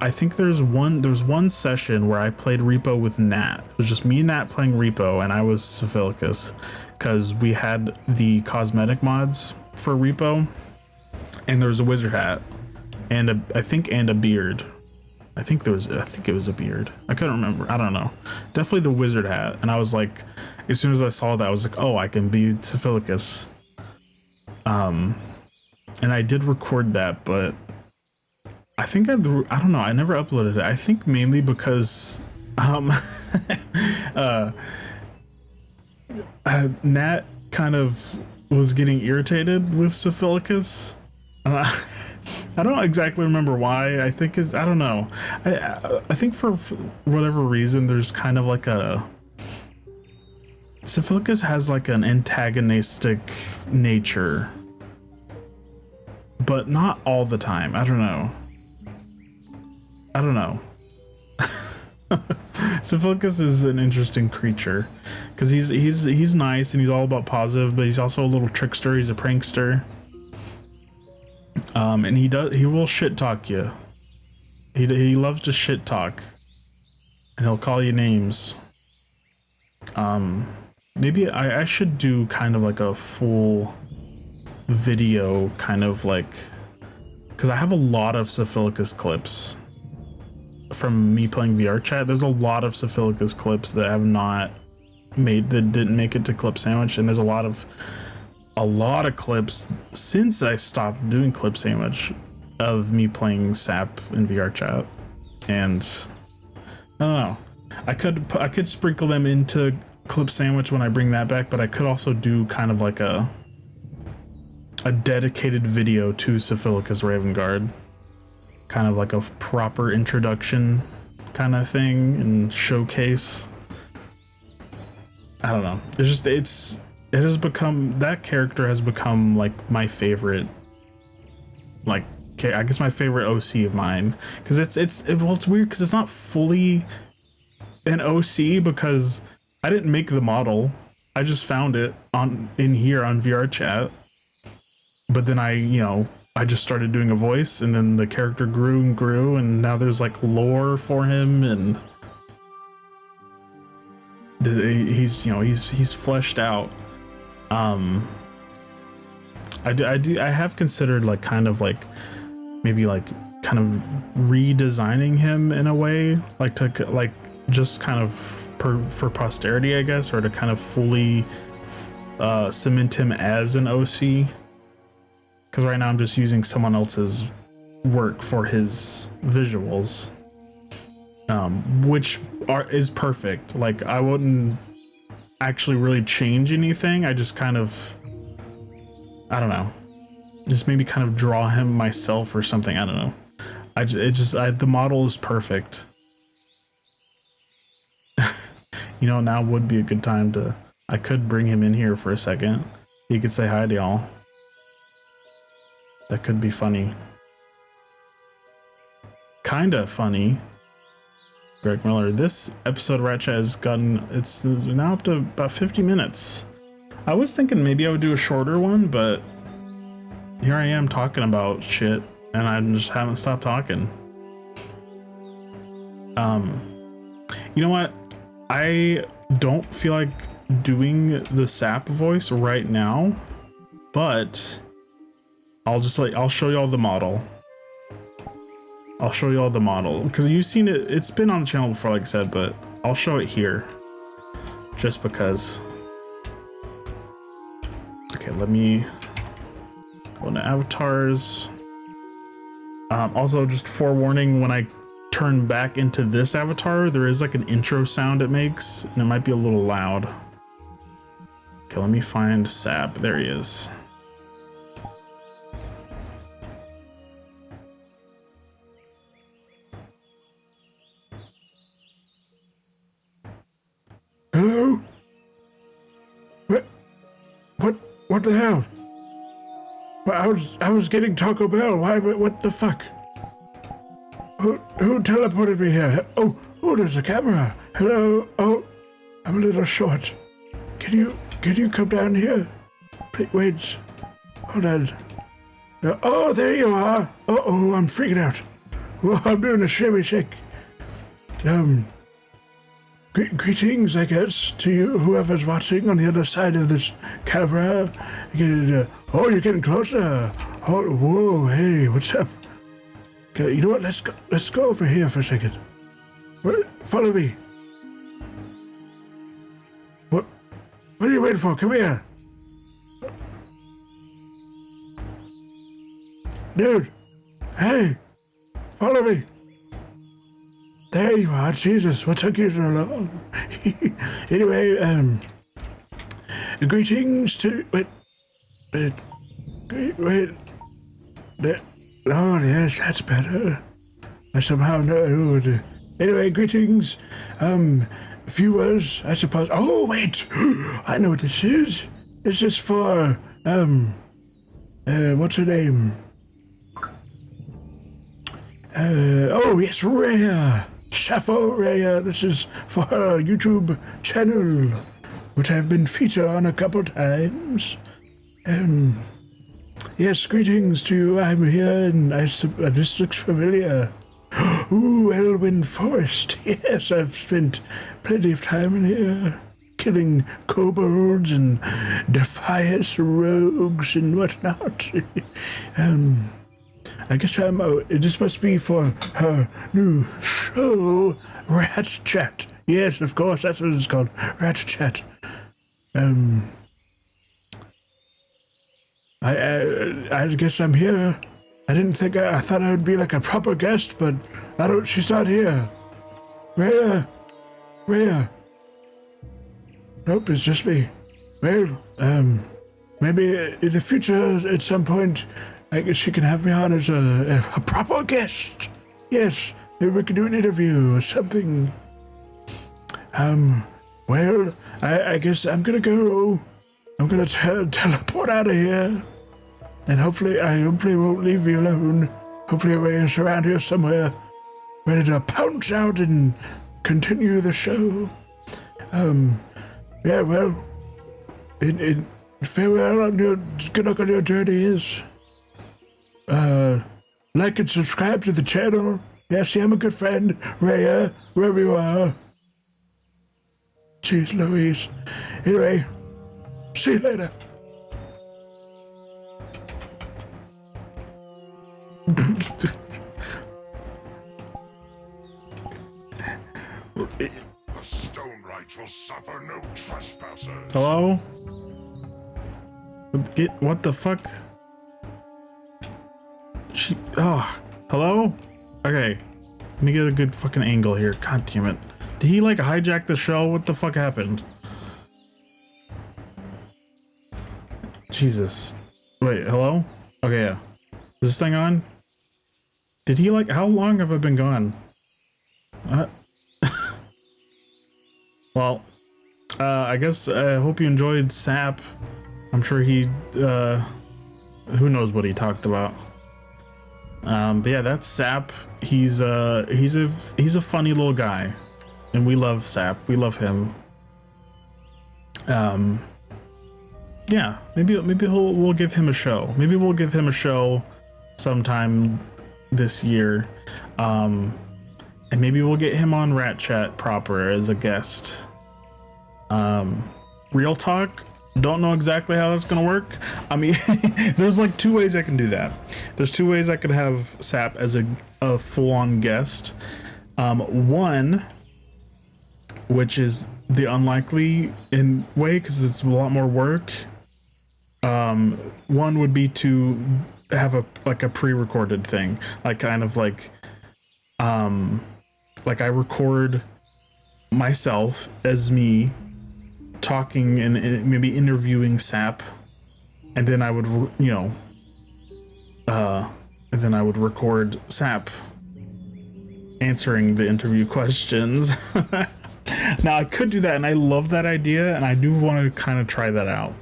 I think there's one session where I played Repo with Nat. It was just me and Nat playing Repo, and I was Syphilicus because we had the cosmetic mods for Repo, and there was a wizard hat and I think a beard. I think it was a beard. I couldn't remember. I don't know. Definitely the wizard hat. And I was like, as soon as I saw that, I was like, oh, I can be Syphilicus. And I did record that, but I think I don't know. I never uploaded it. I think mainly because Nat kind of was getting irritated with Syphilicus. I don't exactly remember why. I think I don't know. I think for whatever reason, there's kind of like Syphilicus has like an antagonistic nature, but not all the time. I don't know. Syphilicus is an interesting creature because he's nice and he's all about positive, but he's also a little trickster. He's a prankster. And he will shit talk you. He loves to shit talk, and he'll call you names. Maybe I should do kind of like a full video, kind of like, because I have a lot of Syphilicus clips from me playing RATChat. There's a lot of Syphilicus clips that didn't make it to Clip Sandwich, and there's a lot of clips since I stopped doing Clip Sandwich of me playing SAP in RATChat, and I don't know. I could sprinkle them into Clip Sandwich when I bring that back, but I could also do kind of like a dedicated video to Syphilicus Ravenguard, kind of like a proper introduction kind of thing and showcase. I don't know. That character has become like my favorite, like, I guess my favorite OC of mine, because it's weird because it's not fully an OC because I didn't make the model. I just found it in here on RATChat, but then I just started doing a voice, and then the character grew and grew, and now there's like lore for him, and he's fleshed out. I have considered like kind of like maybe like kind of redesigning him in a way, like to like just kind of for posterity, I guess, or to kind of fully cement him as an OC. Because right now I'm just using someone else's work for his visuals. which is perfect. Like, I wouldn't actually really change anything. I just kind of, I don't know, just maybe kind of draw him myself or something. I don't know. The model is perfect. You know, now would be a good time to, I could bring him in here for a second. He could say hi to y'all. That could be funny. Kinda funny. Greg Miller. This episode of RATChat has gotten, it's now up to about 50 minutes. I was thinking maybe I would do a shorter one, but here I am talking about shit and I just haven't stopped talking. You know what? I don't feel like doing the sap voice right now, but I'll show you all the model. I'll show you all the model because you've seen it. It's been on the channel before, like I said, but I'll show it here just because. Okay, let me go into avatars. Also, just forewarning, when I turn back into this avatar, there is like an intro sound it makes, and it might be a little loud. Okay, let me find Sap. There he is. Hello? What the hell? Well, I was getting Taco Bell. Why? What the fuck? Who teleported me here? Oh, there's a camera. Hello. Oh, I'm a little short. Can you come down here? Please, wait. Hold on. Oh, there you are. Uh-oh, I'm freaking out. Well, I'm doing a shimmy shake. Greetings, I guess, to you, whoever's watching on the other side of this camera. Oh, you're getting closer. Oh, whoa, hey, what's up? Okay, you know what? Let's go over here for a second. Follow me. What are you waiting for? Come here. Dude, hey, follow me. There you are. Jesus, what took you so long? Anyway, greetings to... Wait. Oh, yes, that's better. I somehow know. Anyway, greetings, viewers, I suppose. Oh, wait! I know what this is. This is for, what's her name? Oh, yes, Rhea. Sappho Rhea. This is for her YouTube channel, which I've been featured on a couple times. Yes, greetings to you. I'm here, and this looks familiar. Ooh, Elwyn Forest. Yes, I've spent plenty of time in here, killing kobolds and defiant rogues and whatnot. I guess this must be for her new show, RATChat. Yes, of course, that's what it's called, RATChat. I guess I'm here. I thought I would be like a proper guest, but she's not here. Rhea. Nope, it's just me. Well, maybe in the future, at some point, I guess she can have me on as a proper guest. Yes, maybe we can do an interview or something. Well, I guess I'm gonna go. I'm gonna teleport out of here. And hopefully won't leave you alone. Hopefully Rhea's around here somewhere, ready to pounce out and continue the show. Yeah, well, farewell on good luck on your journeys. Like and subscribe to the channel. Yes, I'm a good friend, Rhea, wherever you are. Jeez Louise. Anyway, see you later. The stone right shall suffer no trespassers. Hello? What the fuck? Hello? Okay. Let me get a good fucking angle here. God damn it. Did he like hijack the show? What the fuck happened? Jesus. Wait, hello? Okay, yeah. Is this thing on? Did he like, how long have I been gone? Well, I guess I hope you enjoyed Sap. I'm sure he, who knows what he talked about. But yeah, that's Sap. He's a funny little guy, and we love Sap. We love him. Yeah, maybe we'll give him a show. Maybe we'll give him a show sometime this year. And maybe we'll get him on RATChat proper as a guest. Real talk, don't know exactly how that's gonna work. I mean, there's like two ways I can do that. There's two ways I could have Sap as a full-on guest. One, which is the unlikely in way because it's a lot more work. One would be to have a pre-recorded thing, like kind of like I record myself as me talking and maybe interviewing Sap, and then I would, and then I would record Sap answering the interview questions. Now I could do that, and I love that idea, and I do want to kind of try that out.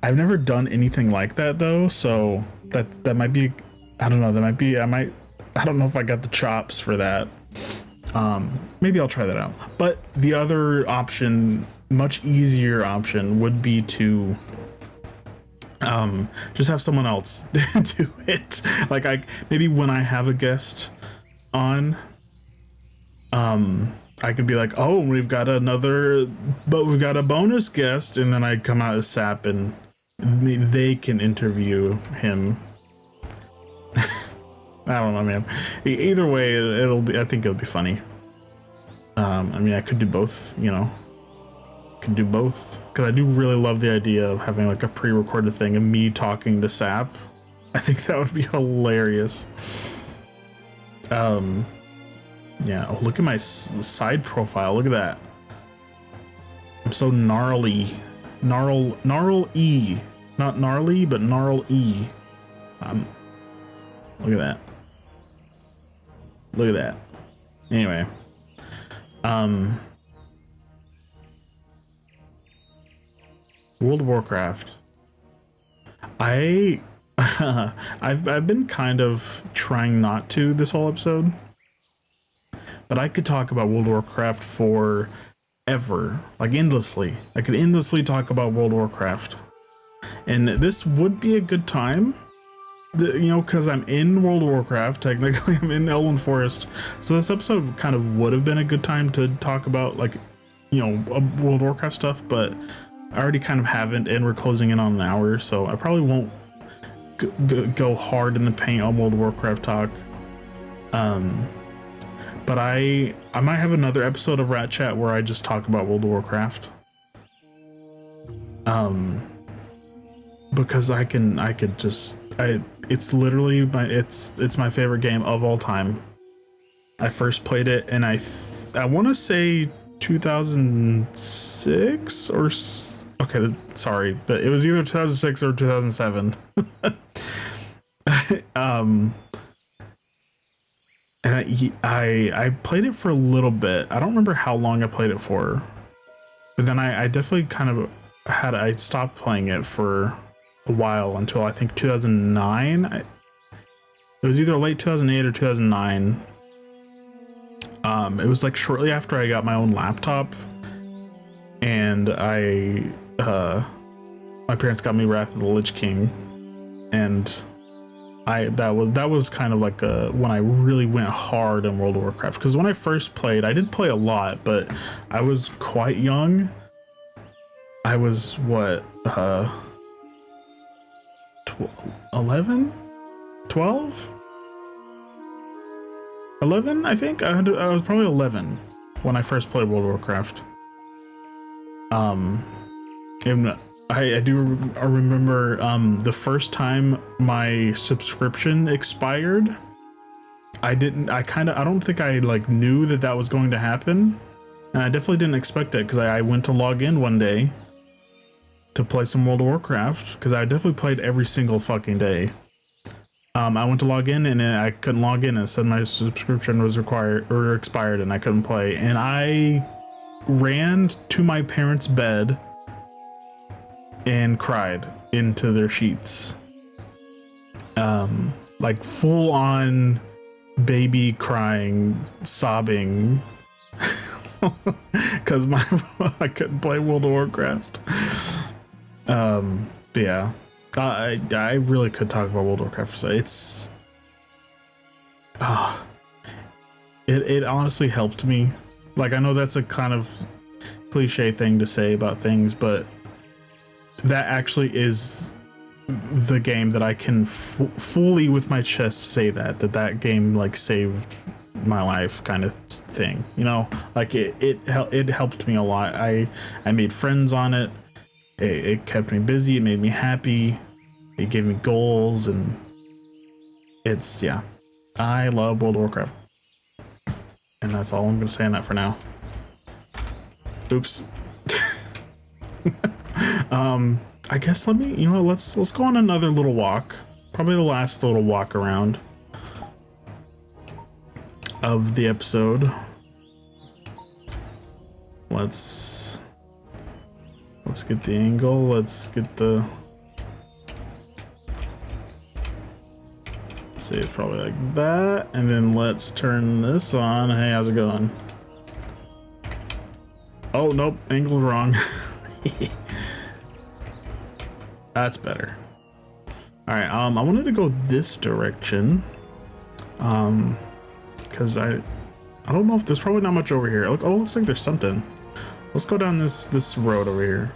I've never done anything like that though, so that might be, I don't know, I don't know if I got the chops for that. Maybe I'll try that out. But the other option, much easier option, would be to just have someone else do it. Like maybe when I have a guest on, I could be like, oh, we've got a bonus guest, and then I come out as Sap and they can interview him. I don't know, man. Either way, I think it'll be funny. I mean, I could do both, because I do really love the idea of having like a pre-recorded thing and me talking to Sap. I think that would be hilarious. Yeah. Oh, look at my side profile. Look at that. I'm so gnarly. Gnarl E. Not gnarly, but gnarl E. Look at that. Look at that. Anyway. World of Warcraft. I've been kind of trying not to this whole episode. But I could talk about World of Warcraft forever, like endlessly. I could endlessly talk about World of Warcraft. And this would be a good time, because I'm in World of Warcraft. Technically, I'm in Elven Forest. So this episode kind of would have been a good time to talk about, like, World of Warcraft stuff, but I already kind of haven't, and we're closing in on an hour, so I probably won't go hard in the paint on World of Warcraft talk. But I might have another episode of RATChat where I just talk about World of Warcraft. Because it's literally it's my favorite game of all time. I first played it, and I want to say 2006 or okay, sorry, but it was either 2006 or 2007. And I played it for a little bit. I don't remember how long I played it for, but then I definitely kind of I stopped playing it for a while until I think 2009. It was either late 2008 or 2009. It was like shortly after I got my own laptop, and my parents got me Wrath of the Lich King, and that was kind of like when I really went hard in World of Warcraft. Because when I first played, I did play a lot, but I was quite young. I was what, 11, 12, 11, I think. I was probably 11 when I first played World of Warcraft. And I remember the first time my subscription expired. I don't think I like knew that that was going to happen, and I definitely didn't expect it because I went to log in one day to play some World of Warcraft because I definitely played every single fucking day. I went to log in and I couldn't log in. It said my subscription was required or expired and I couldn't play. And I ran to my parents' bed and cried into their sheets. Like full on baby crying, sobbing because I couldn't play World of Warcraft. Yeah. I really could talk about World of Warcraft. It's it honestly helped me. Like, I know that's a kind of cliche thing to say about things, but that actually is the game that I can fully with my chest say that game like saved my life, kind of thing, you know. Like it helped me a lot. I made friends on it. It kept me busy. It made me happy. It gave me goals, and it's, yeah, I love World of Warcraft, and that's all I'm gonna say on that for now. Oops. I guess let's go on another little walk, probably the last little walk around of the episode. Let's get the angle. Let's get the, say it's probably like that, and then let's turn this on. Hey, how's it going? Oh nope, angle's wrong. That's better. All right, I wanted to go this direction, because I don't know if there's probably not much over here. Look, oh, looks like there's something. Let's go down this road over here.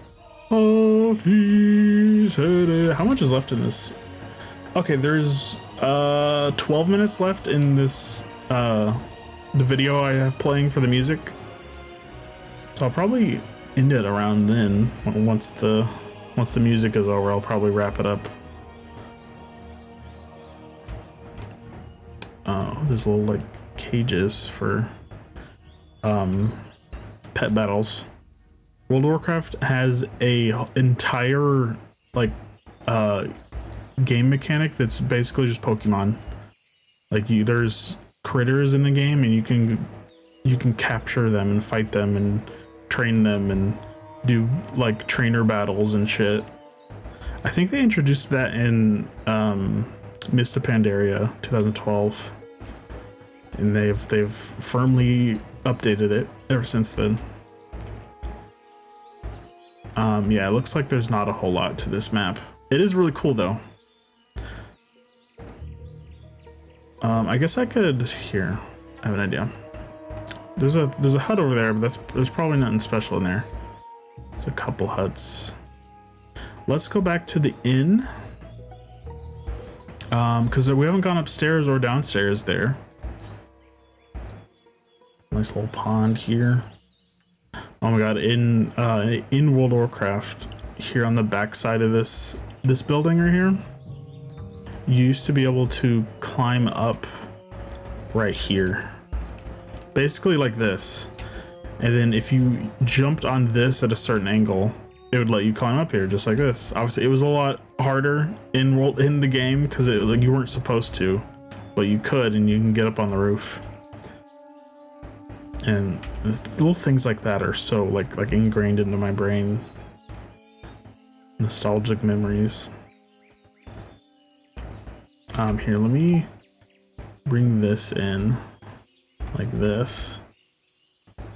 Oh, he's headed. How much is left in this? Okay, there's 12 minutes left in this the video I have playing for the music. So I'll probably end it around then. Once the music is over, I'll probably wrap it up. Oh, there's little like cages for pet battles. World of Warcraft has a entire like game mechanic that's basically just Pokemon. Like there's critters in the game, and you can capture them and fight them and train them and do like trainer battles and shit. I think they introduced that in Mist of Pandaria 2012, and they've firmly updated it ever since then. Yeah, it looks like there's not a whole lot to this map. It is really cool though. I guess I could, here, I have an idea. There's a hut over there, but there's probably nothing special in there. There's a couple huts. Let's go back to the inn, because we haven't gone upstairs or downstairs there. Nice little pond here. Oh my god, in World of Warcraft, here on the back side of this building right here, you used to be able to climb up right here, basically like this, and then if you jumped on this at a certain angle, it would let you climb up here just like this. Obviously it was a lot harder in the game because like you weren't supposed to, but you could, and you can get up on the roof. And little things like that are so like ingrained into my brain. Nostalgic memories. Here, let me bring this in like this,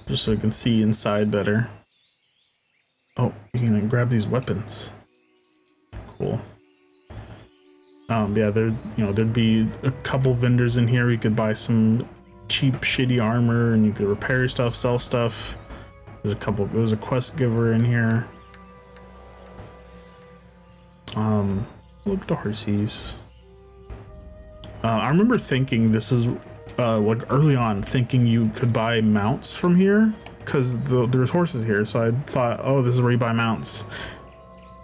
just so you can see inside better. Oh, you can grab these weapons. Cool. Yeah, there'd be a couple vendors in here. You could buy some cheap shitty armor, and you could repair stuff, sell stuff. There's a quest giver in here. Look at the horsies. I remember thinking this is like early on, thinking you could buy mounts from here because there's horses here, so I thought, oh, this is where you buy mounts.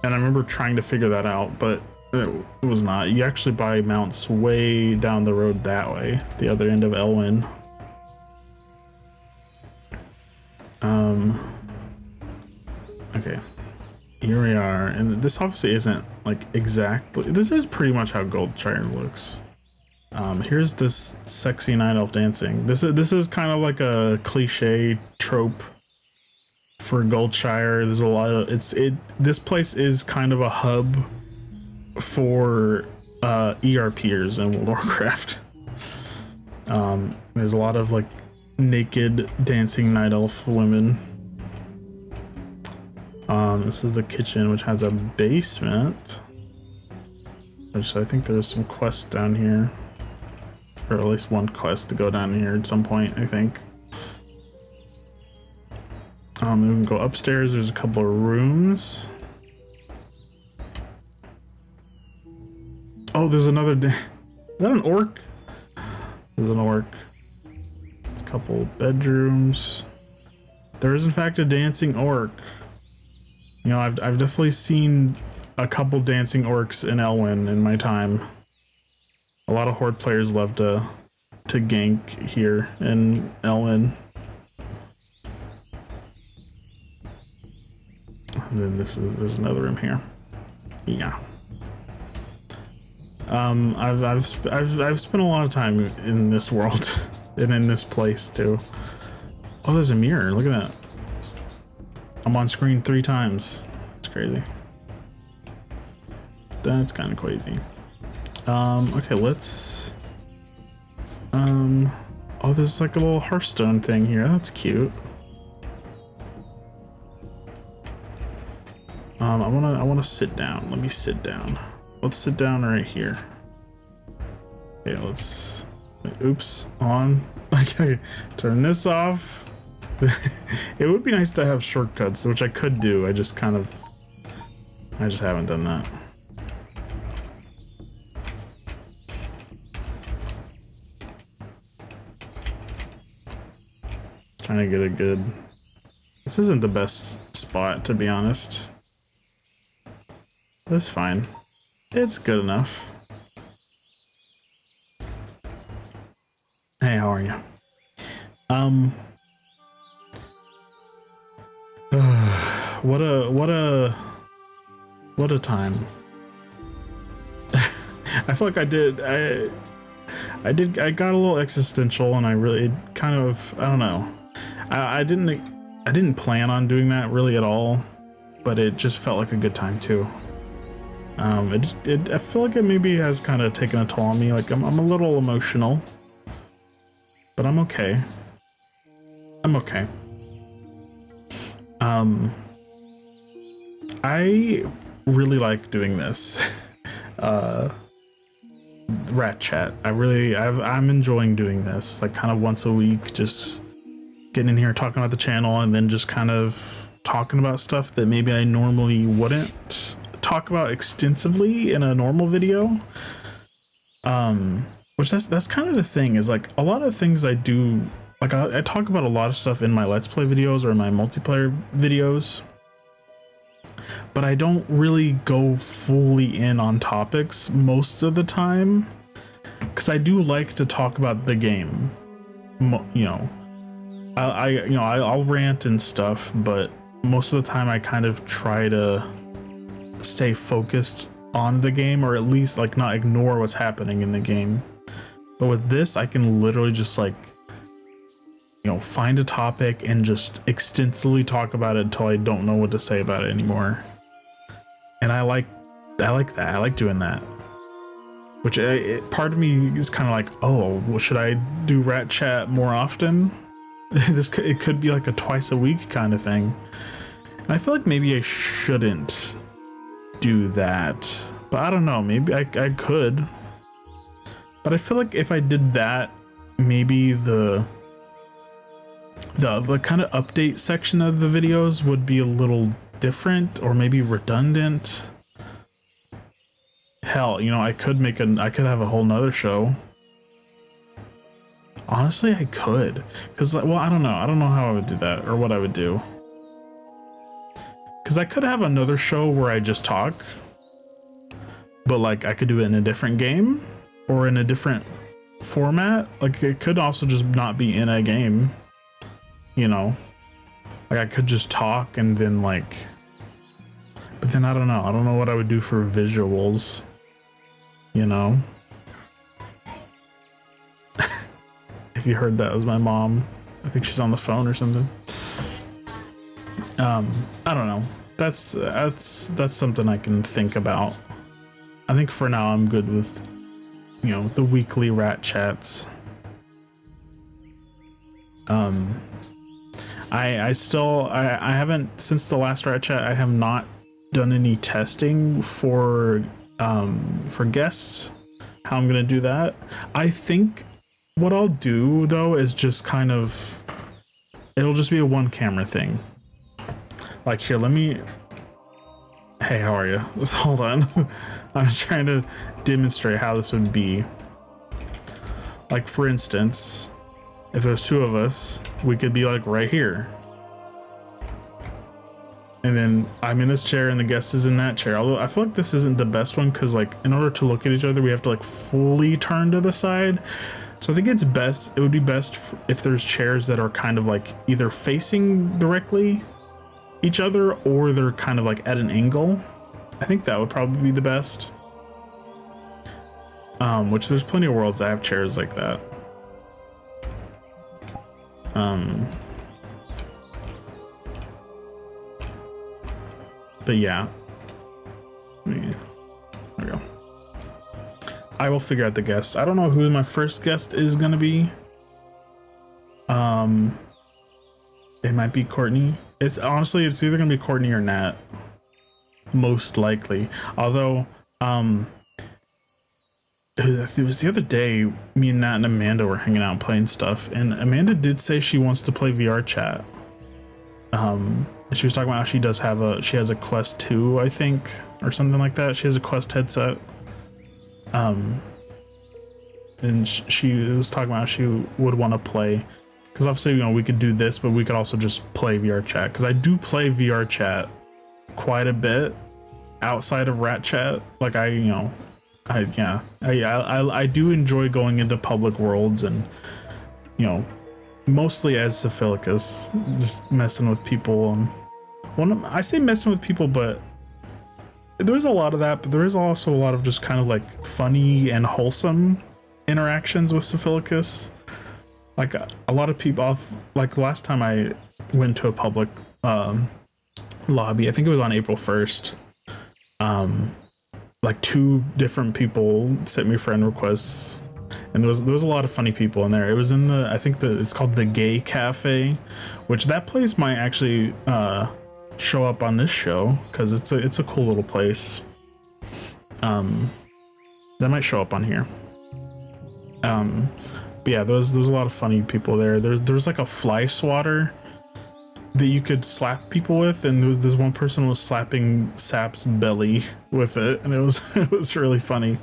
And I remember trying to figure that out, but It was not. You actually buy mounts way down the road that way, the other end of Elwyn. Okay. Here we are, and this obviously isn't like exactly. This is pretty much how Goldshire looks. Here's this sexy night elf dancing. This is kind of like a cliche trope for Goldshire. There's a lot of this place is kind of a hub for ERPers in World of Warcraft. There's a lot of like naked dancing night elf women. This is the kitchen, which has a basement, which I think there's some quests down here, or at least one quest to go down here at some point, I think. We can go upstairs. There's a couple of rooms. Oh, there's another. Is that an orc? There's an orc. A couple bedrooms. There is in fact a dancing orc. You know, I've definitely seen a couple dancing orcs in Elwyn in my time. A lot of Horde players love to gank here in Elwyn. And then there's another room here. Yeah. I've spent a lot of time in this world and in this place too. Oh, there's a mirror. Look at that. I'm on screen 3 times. It's crazy. That's kind of crazy. Okay, let's. Oh, there's like a little Hearthstone thing here. That's cute. I wanna sit down. Let me sit down. Let's sit down right here. Okay, let's. Oops, on. Okay, turn this off. It would be nice to have shortcuts, which I could do. I just haven't done that. Trying to get a good. This isn't the best spot, to be honest. That's fine. It's good enough. Hey, how are you? What a time. I feel like I got a little existential, and I really kind of, I don't know. I didn't plan on doing that really at all, but it just felt like a good time too. I feel like it maybe has kind of taken a toll on me. Like I'm a little emotional, but I'm okay. I'm okay. I really like doing this. RATChat. I'm enjoying doing this, like kind of once a week, just getting in here talking about the channel, and then just kind of talking about stuff that maybe I normally wouldn't talk about extensively in a normal video. Which that's kind of the thing, is like a lot of things I do, like I talk about a lot of stuff in my Let's Play videos or in my multiplayer videos, but I don't really go fully in on topics most of the time, because I do like to talk about the game. You know, I'll rant and stuff, but most of the time I kind of try to stay focused on the game, or at least like not ignore what's happening in the game. But with this, I can literally just like, you know, find a topic and just extensively talk about it until I don't know what to say about it anymore. And I like that. I like doing that. Which part of me is kind of like, oh, well, should I do RATChat more often? It could be like a twice a week kind of thing. And I feel like maybe I shouldn't do that, but I don't know. Maybe I could. But I feel like if I did that, maybe the kind of update section of the videos would be a little different, or maybe redundant. Hell, you know, I could have a whole nother show. Honestly, I could, because, well, I don't know how I would do that, or what I would do, because I could have another show where I just talk, but like I could do it in a different game or in a different format. Like it could also just not be in a game, you know, like I could just talk and then like, but then I don't know what I would do for visuals, you know. If you heard that, it was my mom. I think she's on the phone or something. I don't know. That's something I can think about. I think for now I'm good with, you know, the weekly rat chats. I still haven't, since the last rat chat, I have not done any testing for guests, how I'm gonna do that. I think what I'll do though is just kind of, it'll just be a one camera thing. Like here, let me, hey, how are you? Hold on. I'm trying to demonstrate how this would be. Like for instance, if there's two of us, we could be like right here. And then I'm in this chair and the guest is in that chair. Although I feel like this isn't the best one because like in order to look at each other, we have to like fully turn to the side. So I think it would be best if there's chairs that are kind of like either facing directly each other or they're kind of like at an angle. I think that would probably be the best. Which there's plenty of worlds that have chairs like that. But yeah, there we go. I will figure out the guests. I don't know who my first guest is gonna be. It might be Courtney. It's honestly, it's either gonna be Courtney or Nat, most likely. Although, it was the other day, me and Nat and Amanda were hanging out and playing stuff, and Amanda did say she wants to play VR chat. And she was talking about how she has a Quest 2, I think, or something like that. She has a Quest headset. And she was talking about how she would want to play, because obviously, you know, we could do this, but we could also just play VR chat, because I do play VR chat quite a bit outside of RATChat. Like I do enjoy going into public worlds and, you know, mostly as Syphilicus, just messing with people. And I say messing with people, but there's a lot of that, but there is also a lot of just kind of like funny and wholesome interactions with Syphilicus. Like a lot of people, like last time I went to a public lobby, I think it was on April 1st. Like 2 different people sent me friend requests, and there was a lot of funny people in there. It was in it's called the Gay Cafe, which that place might actually show up on this show, because it's a cool little place. That might show up on here. But yeah, there was a lot of funny people there. There's like a fly swatter that you could slap people with, and there was this one person was slapping Sap's belly with it, and it was really funny.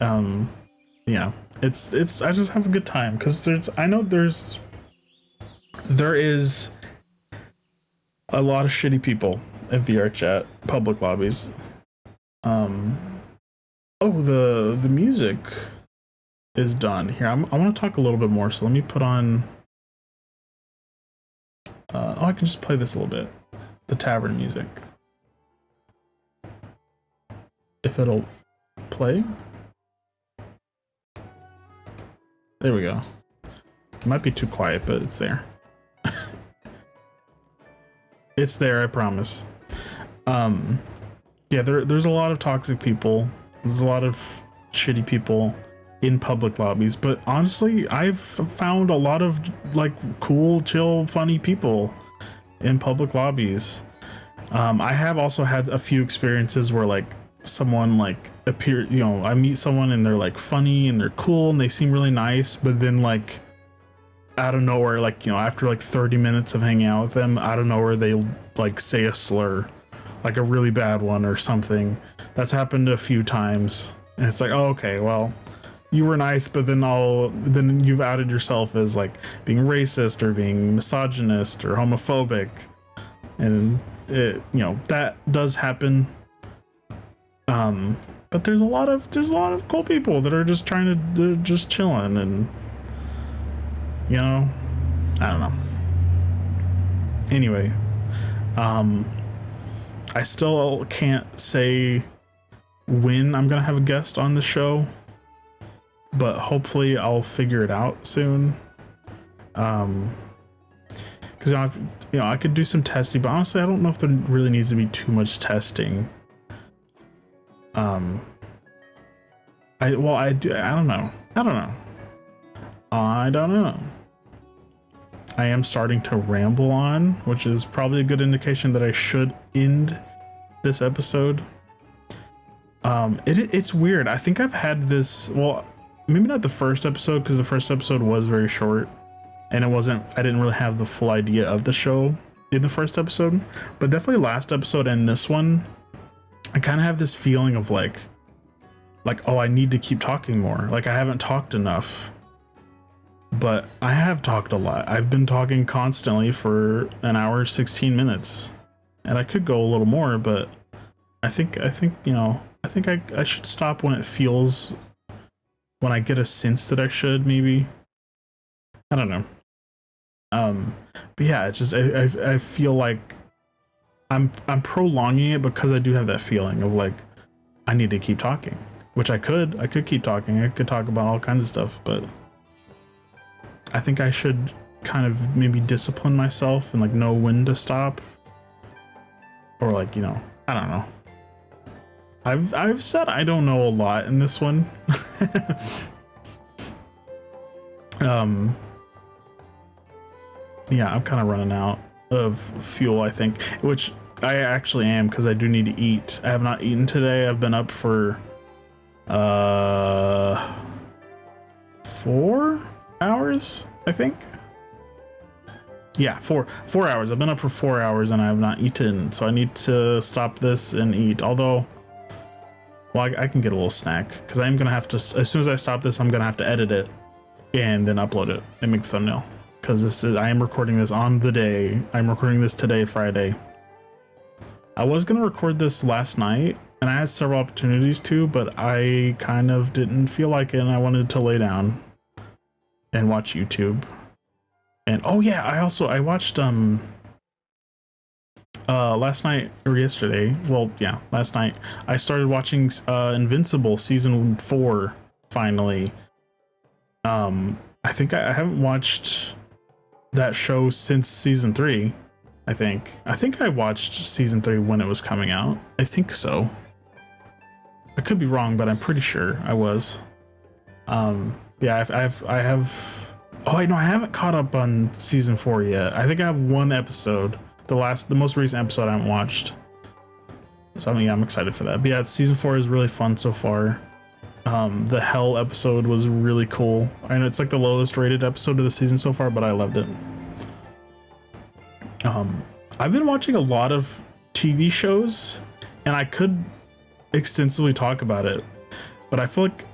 Yeah, it's I just have a good time, because there is a lot of shitty people at VR chat public lobbies. The music is done here. I want to talk a little bit more, so let me put on I can just play this a little bit, the tavern music, if it'll play. There we go. It might be too quiet, but it's there. It's there, I promise. Yeah, there's a lot of toxic people. There's a lot of shitty people in public lobbies, but honestly, I've found a lot of like cool, chill, funny people in public lobbies. I have also had a few experiences where like someone like I meet someone and they're like funny and they're cool and they seem really nice, but then like out of nowhere, like, you know, after like 30 minutes of hanging out with them, out of nowhere they like say a slur, like a really bad one or something. That's happened a few times, and it's like, oh, okay, well, you were nice, but then you've outed yourself as like being racist or being misogynist or homophobic, and it, you know, that does happen. But there's a lot of cool people that are just trying to they're just chilling, and you know, I don't know. Anyway, I still can't say when I'm gonna have a guest on the show, but hopefully I'll figure it out soon. Because I could do some testing, but honestly, I don't know if there really needs to be too much testing. I don't know. I don't know. I am starting to ramble on, which is probably a good indication that I should end this episode. It's weird. I think I've had this, well, maybe not the first episode, because the first episode was very short and I didn't really have the full idea of the show in the first episode, but definitely last episode and this one, I kind of have this feeling of like, oh, I need to keep talking more. Like I haven't talked enough, but I have talked a lot. I've been talking constantly for an hour, 16 minutes, and I could go a little more, but I think, I should stop when it feels, when I get a sense that I should, maybe. I don't know. But yeah, it's just, I feel like I'm prolonging it because I do have that feeling of like, I need to keep talking, which I could keep talking. I could talk about all kinds of stuff, but I think I should kind of maybe discipline myself and like know when to stop, or like, I don't know. I've said I don't know a lot in this one. Yeah, I'm kind of running out of fuel, I think, which I actually am, because I do need to eat. I have not eaten today. I've been up for 4 hours, I think. Yeah, 4 hours. I've been up for 4 hours and I have not eaten, so I need to stop this and eat. Although, well, I can get a little snack, because I am gonna have to, as soon as I stop this, I'm gonna have to edit it and then upload it and make the thumbnail, because I am recording this on the day. I'm recording this today, Friday. I was gonna record this last night and I had several opportunities to, but I kind of didn't feel like it, and I wanted to lay down and watch YouTube. And oh yeah, I watched last night or yesterday, well yeah, last night I started watching Invincible season 4 finally. I think I haven't watched that show since season 3. I think I watched season 3 when it was coming out. I think so. I could be wrong, but I'm pretty sure I was. Yeah, I have. Oh, I know I haven't caught up on season 4 yet. I think I have one episode. The most recent episode I haven't watched. So yeah, I'm excited for that. But yeah, season 4 is really fun so far. The Hell episode was really cool. I know it's like the lowest rated episode of the season so far, but I loved it. I've been watching a lot of TV shows, and I could extensively talk about it, but I feel like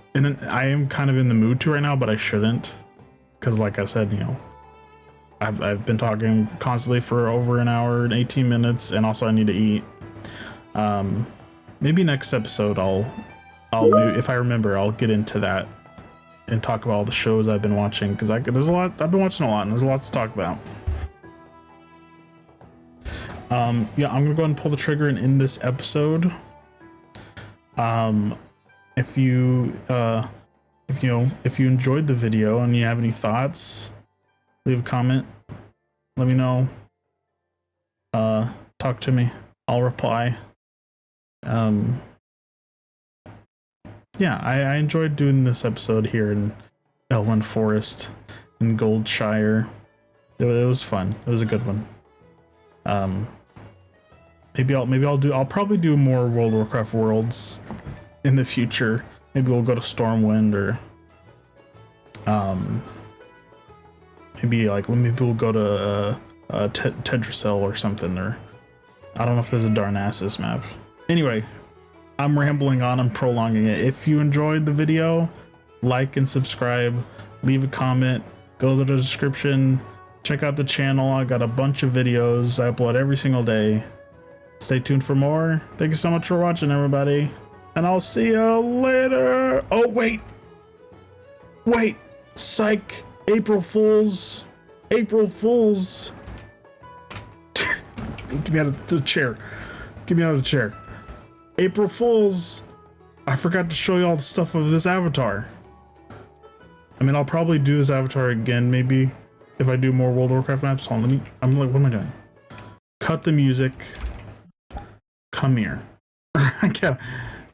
I am kind of in the mood to right now, but I shouldn't, because like I said, I've been talking constantly for over an hour and 18 minutes, and also I need to eat. Maybe next episode I'll if I remember, I'll get into that and talk about all the shows I've been watching, because there's a lot. I've been watching a lot, and there's a lot to talk about. Yeah, I'm gonna go ahead and pull the trigger and end this episode. If you enjoyed the video and you have any thoughts, leave a comment. Let me know. Talk to me. I'll reply. Yeah, I enjoyed doing this episode here in Elwyn Forest in Goldshire. It was fun. It was a good one. I'll probably do more World of Warcraft worlds in the future. Maybe we'll go to Stormwind, or maybe we'll go to Tedrassil or something, or I don't know if there's a Darnassus map. Anyway, I'm rambling on, I'm prolonging it. If you enjoyed the video, like and subscribe, leave a comment, go to the description, check out the channel. I got a bunch of videos I upload every single day. Stay tuned for more. Thank you so much for watching, everybody. and I'll see you later. Oh, wait. Wait. Psych. April Fools. April Fools. Get me out of the chair. Get me out of the chair. April Fools. I forgot to show you all the stuff of this avatar. I mean, I'll probably do this avatar again, maybe, if I do more World of Warcraft maps. Hold on, I'm like, what am I doing? Cut the music. Come here.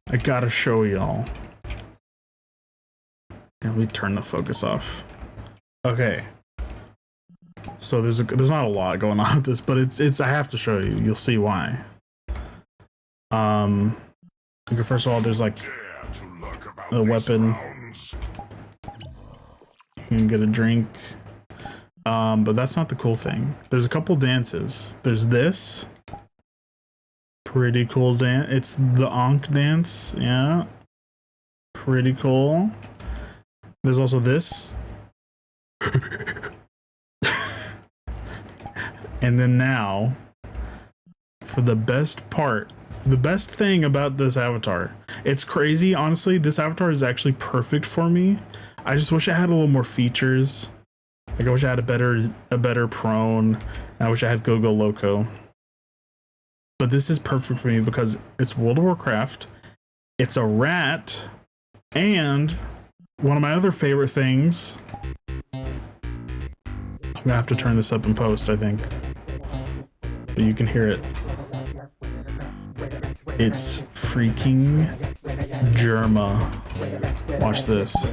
I gotta show y'all. Let me turn the focus off. Okay. So there's not a lot going on with this, but it's I have to show you. You'll see why. Okay, first of all, there's like a weapon. You can get a drink. But that's not the cool thing. There's a couple dances. There's this. Pretty cool dance. It's the Ankh dance. Yeah. Pretty cool. There's also this. And then now, for the best part, the best thing about this avatar. It's crazy, honestly. This avatar is actually perfect for me. I just wish I had a little more features. Like I wish I had a better prone. I wish I had Go Go Loco. But this is perfect for me because it's World of Warcraft. It's a rat, and one of my other favorite things. I'm gonna have to turn this up in post, I think. But you can hear it. It's freaking Germa. Watch this.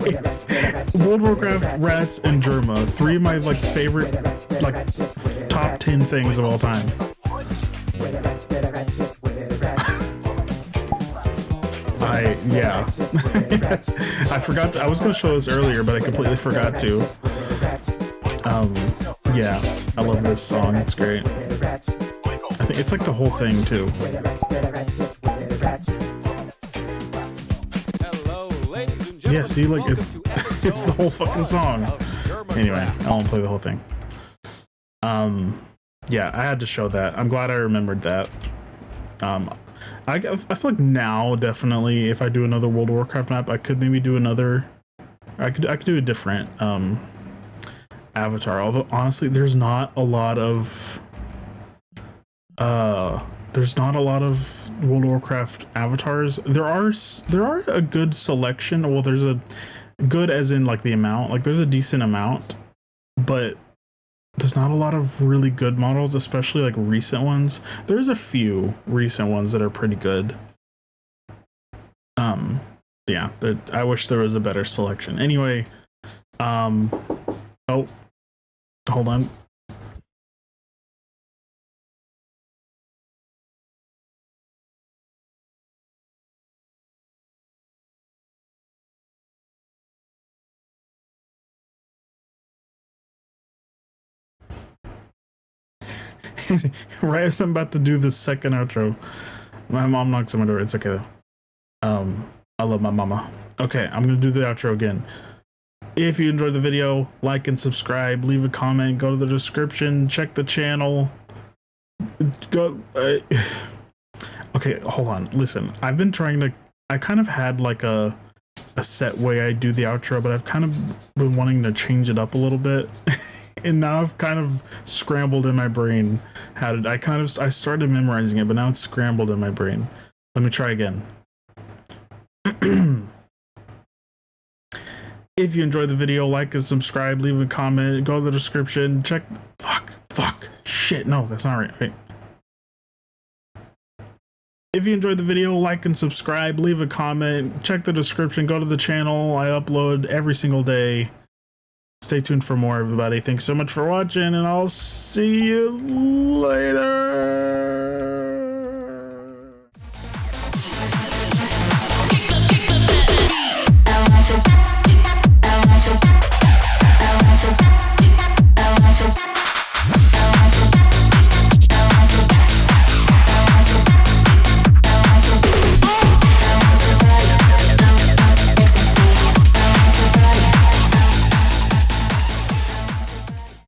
It's World of Warcraft, rats, and Germa. 3 of my like favorite, like top 10 things of all time. Yeah. I forgot. I was gonna show this earlier, but I completely forgot to. Yeah, I love this song. It's great. I think it's like the whole thing too. Yeah, see, like it's the whole fucking song. Anyway, I won't play the whole thing. Yeah, I had to show that. I'm glad I remembered that. I feel like now, definitely, if I do another World of Warcraft map, I could maybe do another. I could do a different avatar. Although honestly, there's not a lot of World of Warcraft avatars. There are a good selection. Well, there's a good as in like the amount. Like there's a decent amount, but there's not a lot of really good models, especially like recent ones. There's a few recent ones that are pretty good. Yeah, I wish there was a better selection. Anyway, oh, hold on. Right as I'm about to do the second outro, my mom knocks on my door. It's okay though. I love my mama. Okay, I'm gonna do the outro again. If you enjoyed the video, like and subscribe, leave a comment, go to the description, check the channel. Go. Okay, hold on. Listen, I've been trying to. I kind of had like a set way I do the outro, but I've kind of been wanting to change it up a little bit. And now I've kind of scrambled in my brain. I started memorizing it, but now it's scrambled in my brain. Let me try again. If you enjoyed the video, like and subscribe, leave a comment, go to the description, check. Shit, no, that's not right. Wait. If you enjoyed the video, like and subscribe, leave a comment, check the description, go to the channel. I upload every single day. Stay tuned for more, everybody. Thanks so much for watching, and I'll see you later.